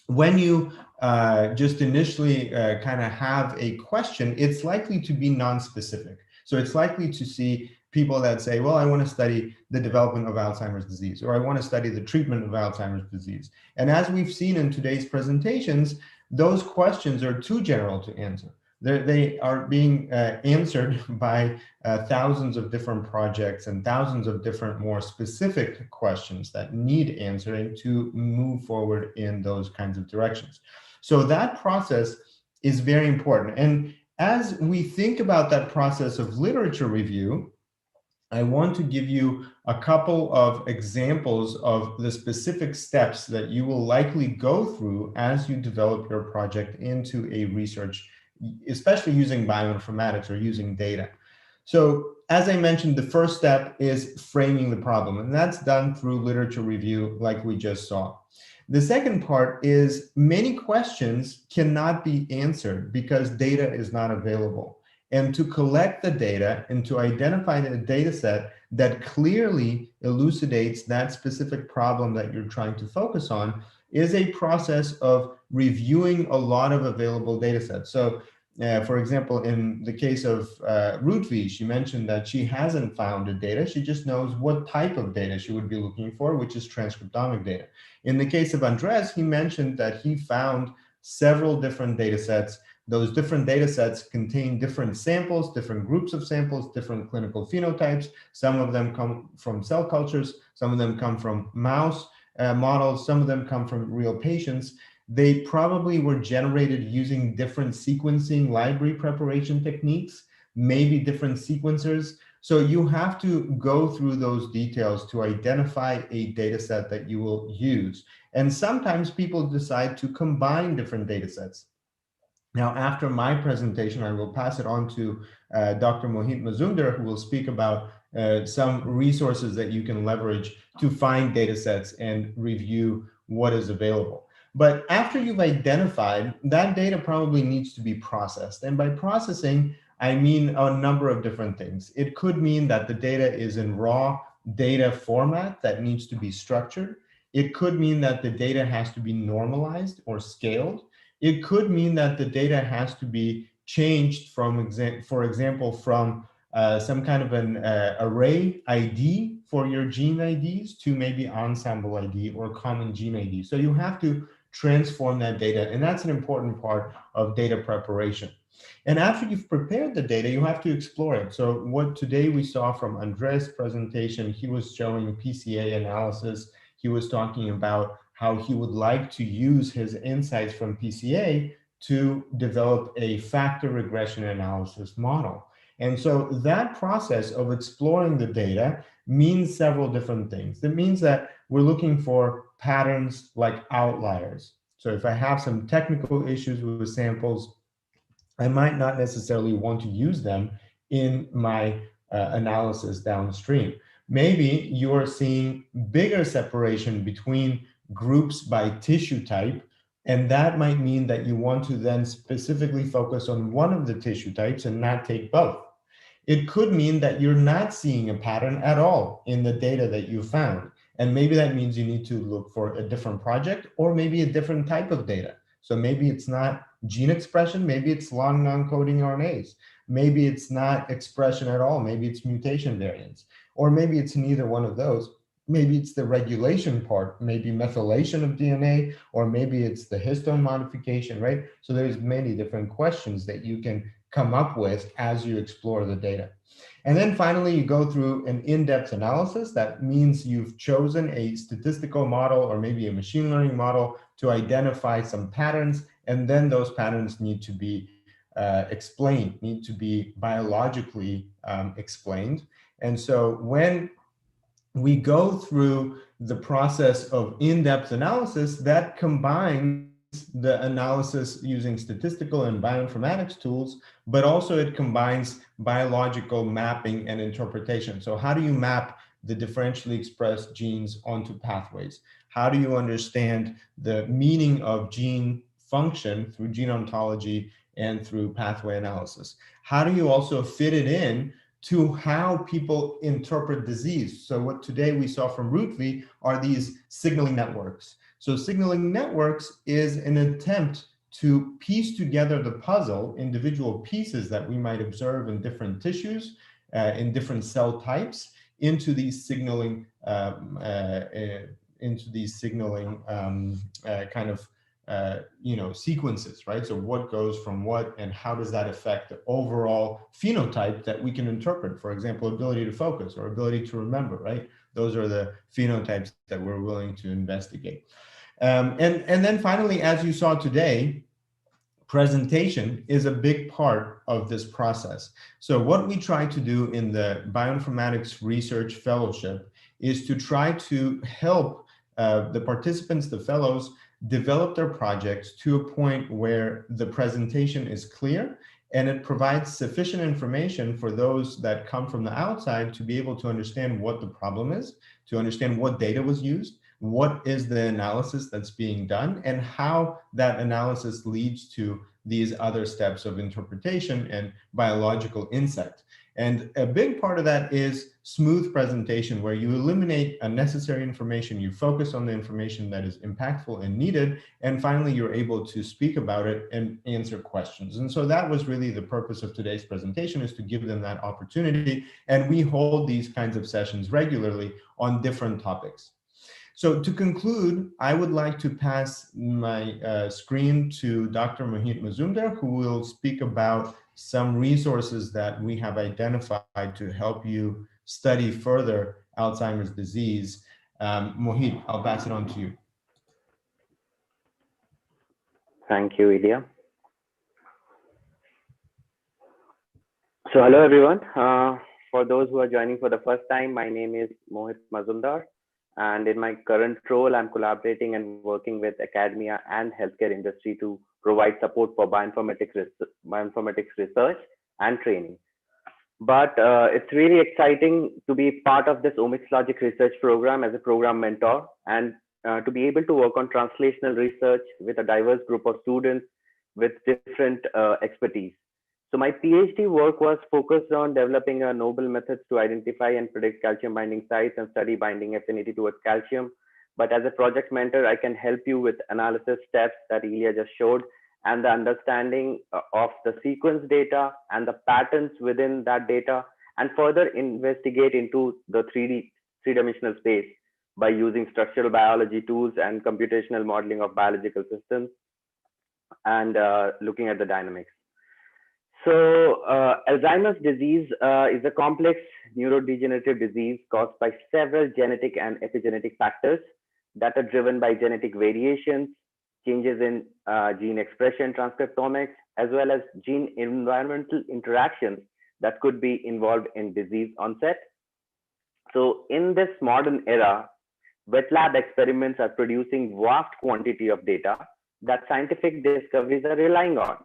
when you just initially kind of have a question, it's likely to be non-specific. So it's likely to see people that say, well, I want to study the development of Alzheimer's disease, or I want to study the treatment of Alzheimer's disease. And as we've seen in today's presentations, those questions are too general to answer. They are being answered by thousands of different projects and thousands of different more specific questions that need answering to move forward in those kinds of directions. So that process is very important. And as we think about that process of literature review, I want to give you a couple of examples of the specific steps that you will likely go through as you develop your project into a research, especially using bioinformatics or using data. So as I mentioned, the first step is framing the problem, and that's done through literature review like we just saw. The second part is many questions cannot be answered because data is not available. And to collect the data and to identify the data set that clearly elucidates that specific problem that you're trying to focus on is a process of reviewing a lot of available data sets. So for example, in the case of Rutvi, she mentioned that she hasn't found the data. She just knows what type of data she would be looking for, which is transcriptomic data. In the case of Andres, he mentioned that he found several different data sets. Those different data sets contain different samples, different groups of samples, different clinical phenotypes. Some of them come from cell cultures. Some of them come from mouse models. Some of them come from real patients. They probably were generated using different sequencing library preparation techniques, maybe different sequencers. So you have to go through those details to identify a data set that you will use. And sometimes people decide to combine different data sets. Now, after my presentation, I will pass it on to Dr. Mohit Mazumdar, who will speak about some resources that you can leverage to find data sets and review what is available. But after you've identified, that data probably needs to be processed. And by processing, I mean a number of different things. It could mean that the data is in raw data format that needs to be structured. It could mean that the data has to be normalized or scaled. It could mean that the data has to be changed from, for example, from some kind of an array ID for your gene IDs to maybe ensemble ID or common gene ID. So you have to transform that data, and that's an important part of data preparation. And after you've prepared the data, you have to explore it. So what today we saw from Andres' presentation, he was showing PCA analysis. He was talking about how he would like to use his insights from PCA to develop a factor regression analysis model. And so that process of exploring the data means several different things. It means that we're looking for patterns like outliers. So if I have some technical issues with samples, I might not necessarily want to use them in my analysis downstream. Maybe you're seeing bigger separation between groups by tissue type, and that might mean that you want to then specifically focus on one of the tissue types and not take both. It could mean that you're not seeing a pattern at all in the data that you found. And maybe that means you need to look for a different project or maybe a different type of data. So maybe it's not gene expression, maybe it's long non-coding RNAs. Maybe it's not expression at all, maybe it's mutation variants. Or maybe it's neither one of those. Maybe it's the regulation part, maybe methylation of DNA, or maybe it's the histone modification, right? So there's many different questions that you can come up with as you explore the data. And then finally, you go through an in-depth analysis. That means you've chosen a statistical model or maybe a machine learning model to identify some patterns, and then those patterns need to be explained, need to be biologically explained. And so when we go through the process of in-depth analysis, that combines the analysis using statistical and bioinformatics tools, but also it combines biological mapping and interpretation. So how do you map the differentially expressed genes onto pathways? How do you understand the meaning of gene function through gene ontology and through pathway analysis? How do you also fit it in to how people interpret disease? So what today we saw from Rutvi are these signaling networks. So signaling networks is an attempt to piece together the puzzle, individual pieces that we might observe in different tissues, in different cell types, into these signaling sequences, right? So what goes from what, and how does that affect the overall phenotype that we can interpret? For example, ability to focus or ability to remember, right? Those are the phenotypes that we're willing to investigate. And then finally, as you saw today, presentation is a big part of this process. So what we try to do in the Bioinformatics Research Fellowship is to try to help the participants, the fellows, develop their projects to a point where the presentation is clear and it provides sufficient information for those that come from the outside to be able to understand what the problem is, to understand what data was used, what is the analysis that's being done, and how that analysis leads to these other steps of interpretation and biological insight. And a big part of that is smooth presentation, where you eliminate unnecessary information, you focus on the information that is impactful and needed, and finally you're able to speak about it and answer questions. And so that was really the purpose of today's presentation, is to give them that opportunity. And we hold these kinds of sessions regularly on different topics. So to conclude, I would like to pass my screen to Dr. Mohit Mazumdar, who will speak about some resources that we have identified to help you study further Alzheimer's disease. Mohit, I'll pass it on to you. Thank you, Ilya. So hello, everyone. For those who are joining for the first time, my name is Mohit Mazumdar. And in my current role, I'm collaborating and working with academia and healthcare industry to provide support for bioinformatics research and training. But it's really exciting to be part of this OmicsLogic research program as a program mentor, and to be able to work on translational research with a diverse group of students with different expertise. So my PhD work was focused on developing a novel methods to identify and predict calcium binding sites and study binding affinity towards calcium. But as a project mentor, I can help you with analysis steps that Ilya just showed, and the understanding of the sequence data and the patterns within that data, and further investigate into the three-dimensional space by using structural biology tools and computational modeling of biological systems, and looking at the dynamics. So Alzheimer's disease is a complex neurodegenerative disease caused by several genetic and epigenetic factors that are driven by genetic variations, changes in gene expression transcriptomics, as well as gene environmental interactions that could be involved in disease onset. So in this modern era, wet lab experiments are producing vast quantity of data that scientific discoveries are relying on.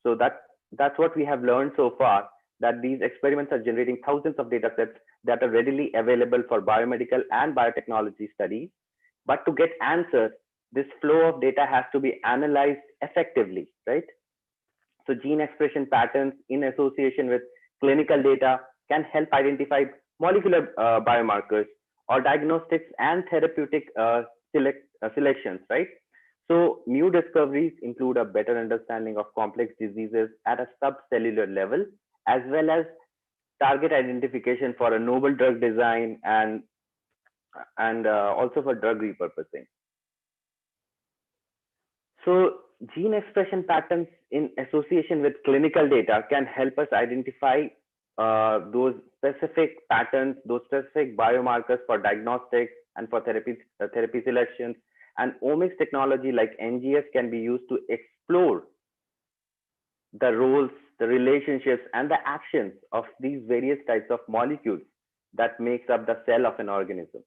So that's what we have learned so far, that these experiments are generating thousands of data sets that are readily available for biomedical and biotechnology studies. But to get answers, this flow of data has to be analyzed effectively, right? So gene expression patterns in association with clinical data can help identify molecular biomarkers or diagnostics and therapeutic selections, right? So new discoveries include a better understanding of complex diseases at a subcellular level, as well as target identification for a novel drug design and also for drug repurposing. So gene expression patterns in association with clinical data can help us identify those specific patterns, those specific biomarkers for diagnostics and for therapy selections. And omics technology like NGS can be used to explore the roles, the relationships, and the actions of these various types of molecules that makes up the cell of an organism.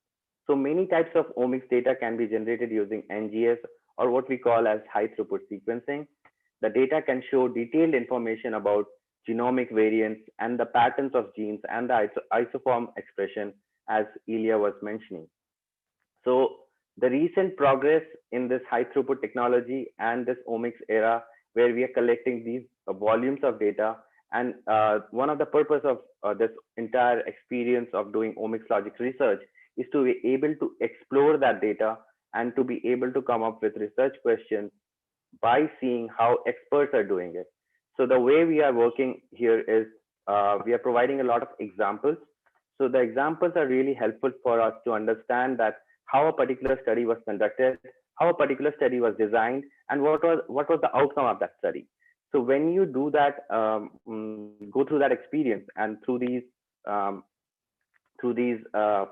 So many types of omics data can be generated using NGS, or what we call as high throughput sequencing. The data can show detailed information about genomic variants and the patterns of genes and the isoform expression, as Ilya was mentioning. So the recent progress in this high throughput technology and this omics era, where we are collecting these volumes of data, and one of the purpose of this entire experience of doing OmicsLogic research is to be able to explore that data and to be able to come up with research questions by seeing how experts are doing it. So the way we are working here is we are providing a lot of examples. So the examples are really helpful for us to understand that how a particular study was conducted, how a particular study was designed, and what was the outcome of that study. So when you do that, go through that experience, and through these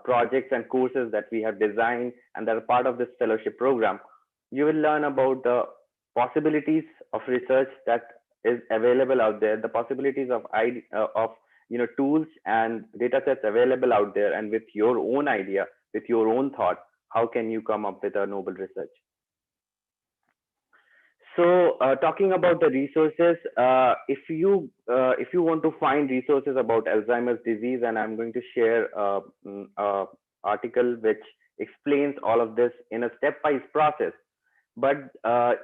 projects and courses that we have designed and that are part of this fellowship program, you will learn about the possibilities of research that is available out there, the possibilities of tools and data sets available out there, and with your own idea, with your own thought, how can you come up with a noble research? So talking about the resources, if you want to find resources about Alzheimer's disease, and I'm going to share an article which explains all of this in a stepwise process. But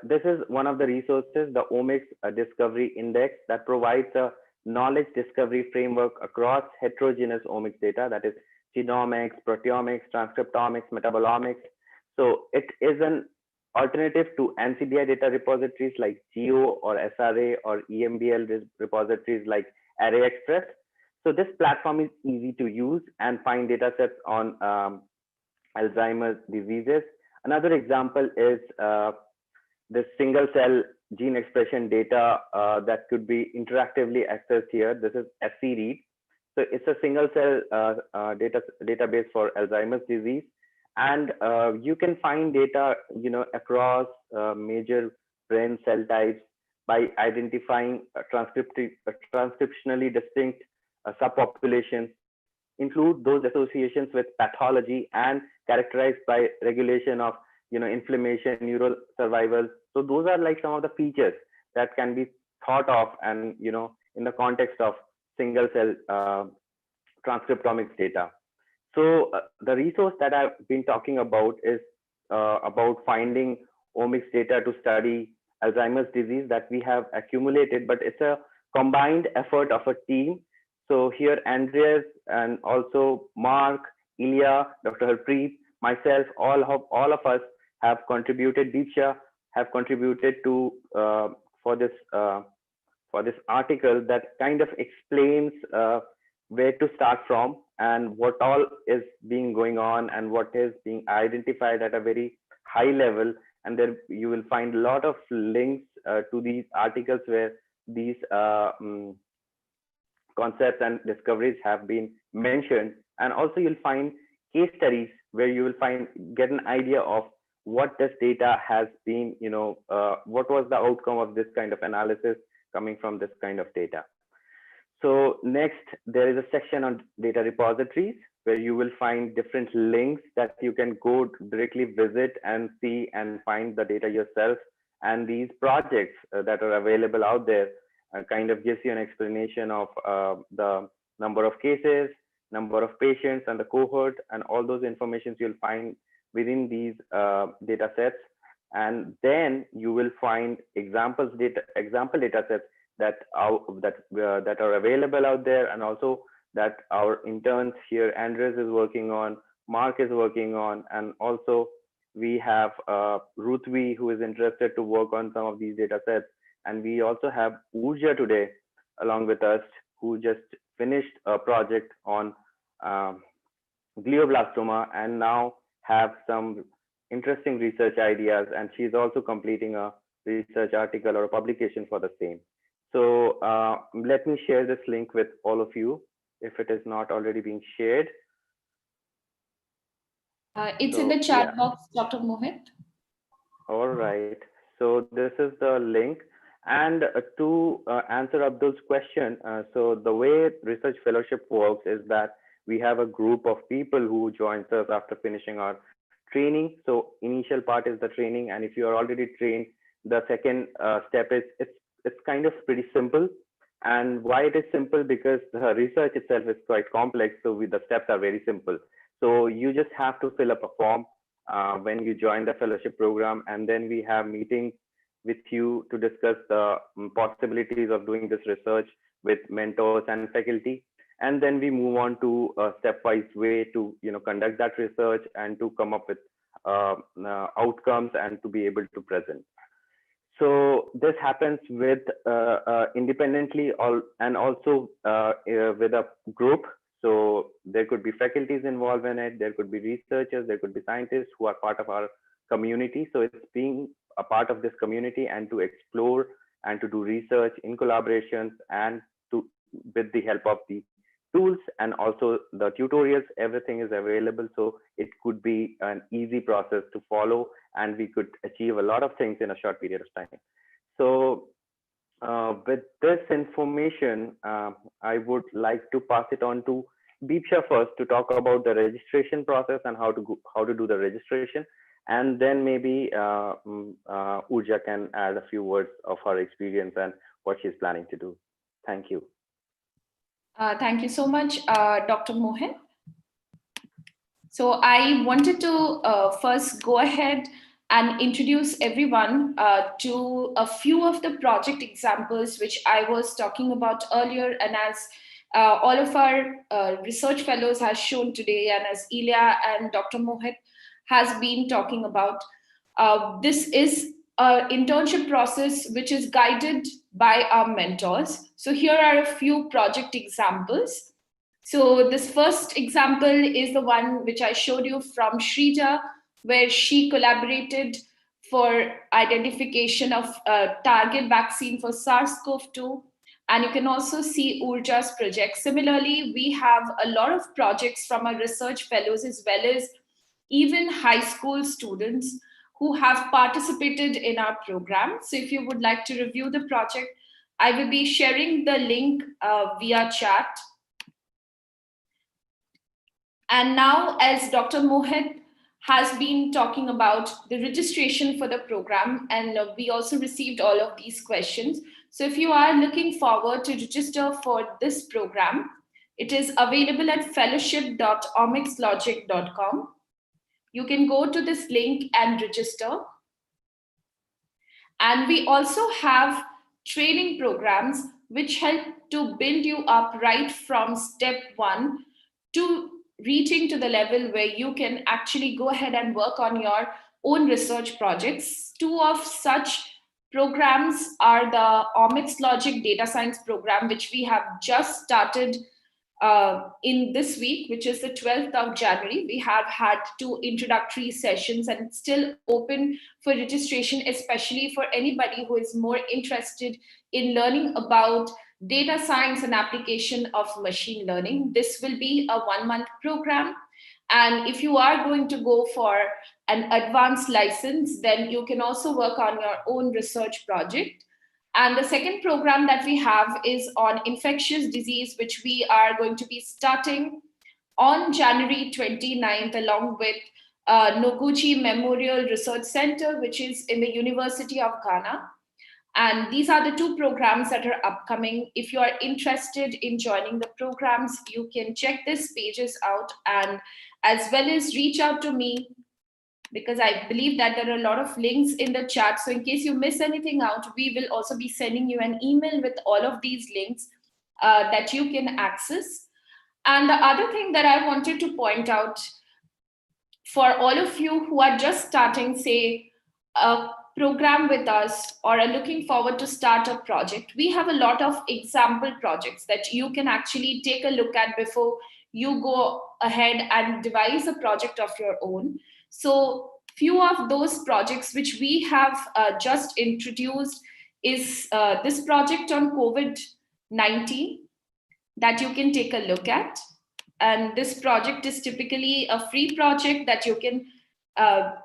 this is one of the resources, the Omics Discovery Index, that provides a knowledge discovery framework across heterogeneous omics data, that is genomics, proteomics, transcriptomics, metabolomics. So it is an alternative to NCBI data repositories like GEO or SRA or EMBL repositories like ArrayExpress. So this platform is easy to use and find data sets on Alzheimer's diseases. Another example is this single cell gene expression data that could be interactively accessed here. This is SC-READ. So it's a single cell database for Alzheimer's disease. And you can find data, across major brain cell types by identifying transcriptionally distinct subpopulations, include those associations with pathology and characterized by regulation of inflammation, neural survival. So those are like some of the features that can be thought of, and in the context of single cell transcriptomics data. So the resource that I've been talking about is about finding omics data to study Alzheimer's disease that we have accumulated, but it's a combined effort of a team. So here, Andreas and also Mark, Ilya, Dr. Harpreet, myself, all of us have contributed. Deeksha have contributed to for this article that kind of explains where to start from and what all is being going on and what is being identified at a very high level. And then you will find a lot of links to these articles where these concepts and discoveries have been mentioned. And also you'll find case studies where you will get an idea of what this data has been, what was the outcome of this kind of analysis coming from this kind of data. So next, there is a section on data repositories where you will find different links that you can go directly visit and see and find the data yourself. And these projects that are available out there kind of gives you an explanation of the number of cases, number of patients, and the cohort, and all those informations you'll find within these data sets. And then you will find example data sets that are available out there, and also that our interns here, Andres is working on, Mark is working on, and also we have Ruthvi, who is interested to work on some of these data sets. And we also have Urja today along with us, who just finished a project on glioblastoma and now have some interesting research ideas. And she's also completing a research article or a publication for the same. So let me share this link with all of you if it is not already being shared. It's in the chat box, Dr. Mohit. All right. So this is the link. And to answer Abdul's question, so the way research fellowship works is that we have a group of people who joins us after finishing our training. So initial part is the training, and if you are already trained, the second step is it's kind of pretty simple. And why it is simple? Because the research itself is quite complex, so the steps are very simple. So you just have to fill up a form when you join the fellowship program, and then we have meetings with you to discuss the possibilities of doing this research with mentors and faculty. And then we move on to a stepwise way to conduct that research and to come up with outcomes and to be able to present. So this happens with independently and also with a group. So there could be faculties involved in it, there could be researchers, there could be scientists who are part of our community. So it's being a part of this community and to explore and to do research in collaborations and with the help of the tools and also the tutorials, everything is available. So it could be an easy process to follow, and we could achieve a lot of things in a short period of time. So with this information, I would like to pass it on to Deepsha first to talk about the registration process and how to do the registration. And then maybe Urja can add a few words of her experience and what she's planning to do. Thank you. Thank you so much, Dr. Mohit. So I wanted to first go ahead and introduce everyone to a few of the project examples which I was talking about earlier, and as all of our research fellows has shown today, and as Ilya and Dr. Mohit has been talking about, this is an internship process which is guided by our mentors. So here are a few project examples. So this first example is the one which I showed you from Shrija, where she collaborated for identification of a target vaccine for SARS-CoV-2. And you can also see Urja's project. Similarly, we have a lot of projects from our research fellows as well as even high school students who have participated in our program. So if you would like to review the project, I will be sharing the link via chat. And now, as Dr. Mohit has been talking about the registration for the program, and we also received all of these questions. So if you are looking forward to register for this program, it is available at fellowship.omicslogic.com. You can go to this link and register. And we also have training programs which help to build you up right from step 1 to reaching to the level where you can actually go ahead and work on your own research projects. 2 of such programs are the OmicsLogic Data Science program, which we have just started in this week, which is the 12th of January. We have had 2 introductory sessions, and it's still open for registration, especially for anybody who is more interested in learning about data science and application of machine learning. This will be a 1-month program. And if you are going to go for an advanced license, then you can also work on your own research project. And the second program that we have is on infectious disease, which we are going to be starting on January 29th, along with Noguchi Memorial Research Center, which is in the University of Ghana. And these are the 2 programs that are upcoming. If you are interested in joining the programs, you can check these pages out, and as well as reach out to me, because I believe that there are a lot of links in the chat. So in case you miss anything out, we will also be sending you an email with all of these links that you can access. And the other thing that I wanted to point out for all of you who are just starting, say, a program with us or are looking forward to start a project, we have a lot of example projects that you can actually take a look at before you go ahead and devise a project of your own. So few of those projects which we have just introduced is this project on COVID-19 that you can take a look at. And this project is typically a free project that you can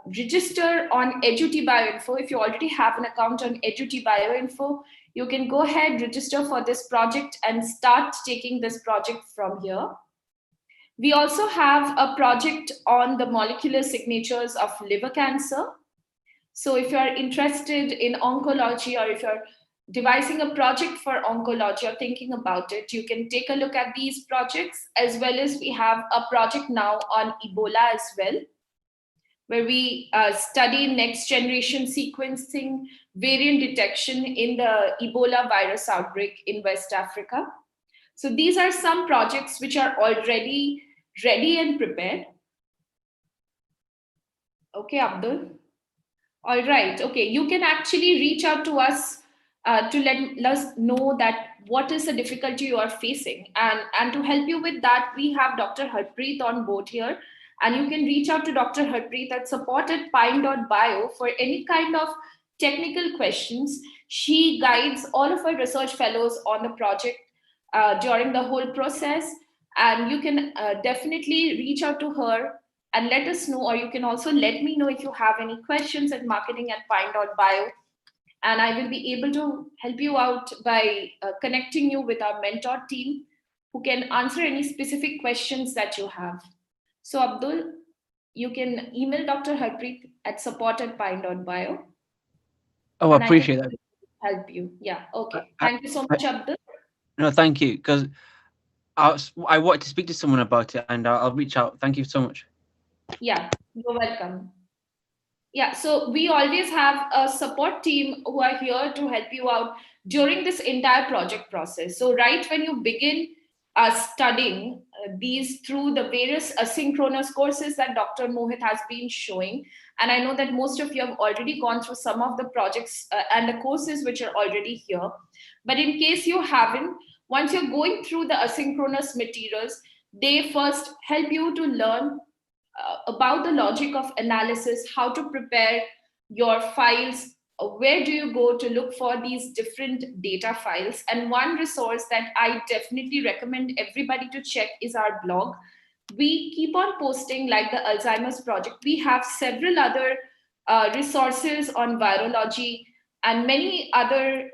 register on Edu Bioinfo. If you already have an account on Edu Bioinfo, you can go ahead, register for this project and start taking this project from here. We also have a project on the molecular signatures of liver cancer. So if you're interested in oncology, or if you're devising a project for oncology or thinking about it, you can take a look at these projects, as well as we have a project now on Ebola as well, where we study next generation sequencing, variant detection in the Ebola virus outbreak in West Africa. So these are some projects which are already ready and prepared. Okay, Abdul. All right. Okay, you can actually reach out to us to let us know that what is the difficulty you are facing. And to help you with that, we have Dr. Harpreet on board here. And you can reach out to Dr. Harpreet at support@pine.bio for any kind of technical questions. She guides all of our research fellows on the project during the whole process. And you can definitely reach out to her and let us know, or you can also let me know if you have any questions at marketing@pine.bio. And I will be able to help you out by connecting you with our mentor team who can answer any specific questions that you have. So Abdul, you can email Dr. Harpreet at support@pine.bio. Oh, I appreciate that. Help you. Yeah. Okay. Thank you so much, Abdul. No, thank you, because I wanted to speak to someone about it, and I'll reach out. Thank you so much. Yeah, you're welcome. Yeah, so we always have a support team who are here to help you out during this entire project process. So, right when you begin studying these through the various asynchronous courses that Dr. Mohit has been showing, and I know that most of you have already gone through some of the projects and the courses which are already here. But in case you haven't, once you're going through the asynchronous materials, they first help you to learn about the logic of analysis, how to prepare your files, where do you go to look for these different data files. And one resource that I definitely recommend everybody to check is our blog. We keep on posting, like the Alzheimer's project. We have several other resources on virology and many other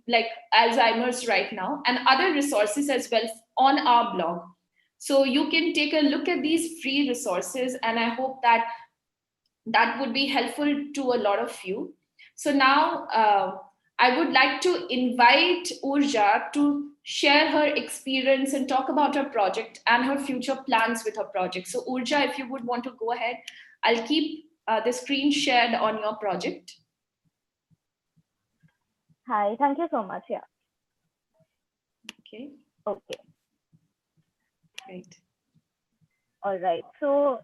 like Alzheimer's right now, and other resources as well on our blog. So you can take a look at these free resources, and I hope that that would be helpful to a lot of you. So now I would like to invite Urja to share her experience and talk about her project and her future plans with her project. So Urja, if you would want to go ahead, I'll keep the screen shared on your project. Hi, thank you so much. Yeah. Okay, Okay. great. All right. So,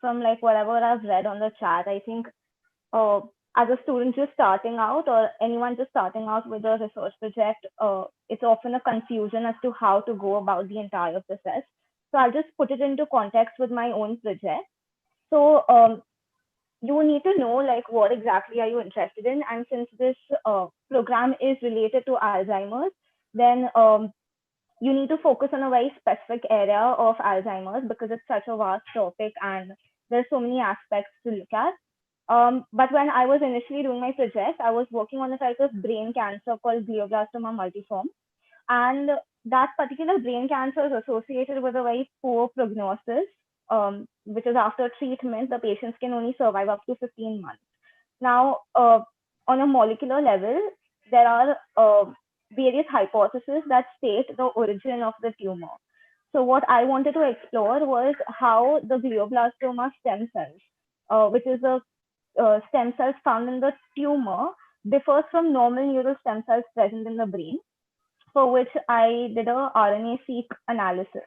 from whatever I've read on the chat, I think as a student just starting out, or anyone just starting out with a research project, it's often a confusion as to how to go about the entire process. So I'll just put it into context with my own project. So you need to know what exactly are you interested in, and since this program is related to Alzheimer's, then you need to focus on a very specific area of Alzheimer's because it's such a vast topic and there's so many aspects to look at. But when I was initially doing my project, I was working on a type of brain cancer called glioblastoma multiforme. And that particular brain cancer is associated with a very poor prognosis, which is after treatment, the patients can only survive up to 15 months. Now, on a molecular level, there are various hypotheses that state the origin of the tumor. So what I wanted to explore was how the glioblastoma stem cells, which is a stem cells found in the tumor, differs from normal neural stem cells present in the brain, for which I did a RNA-seq analysis.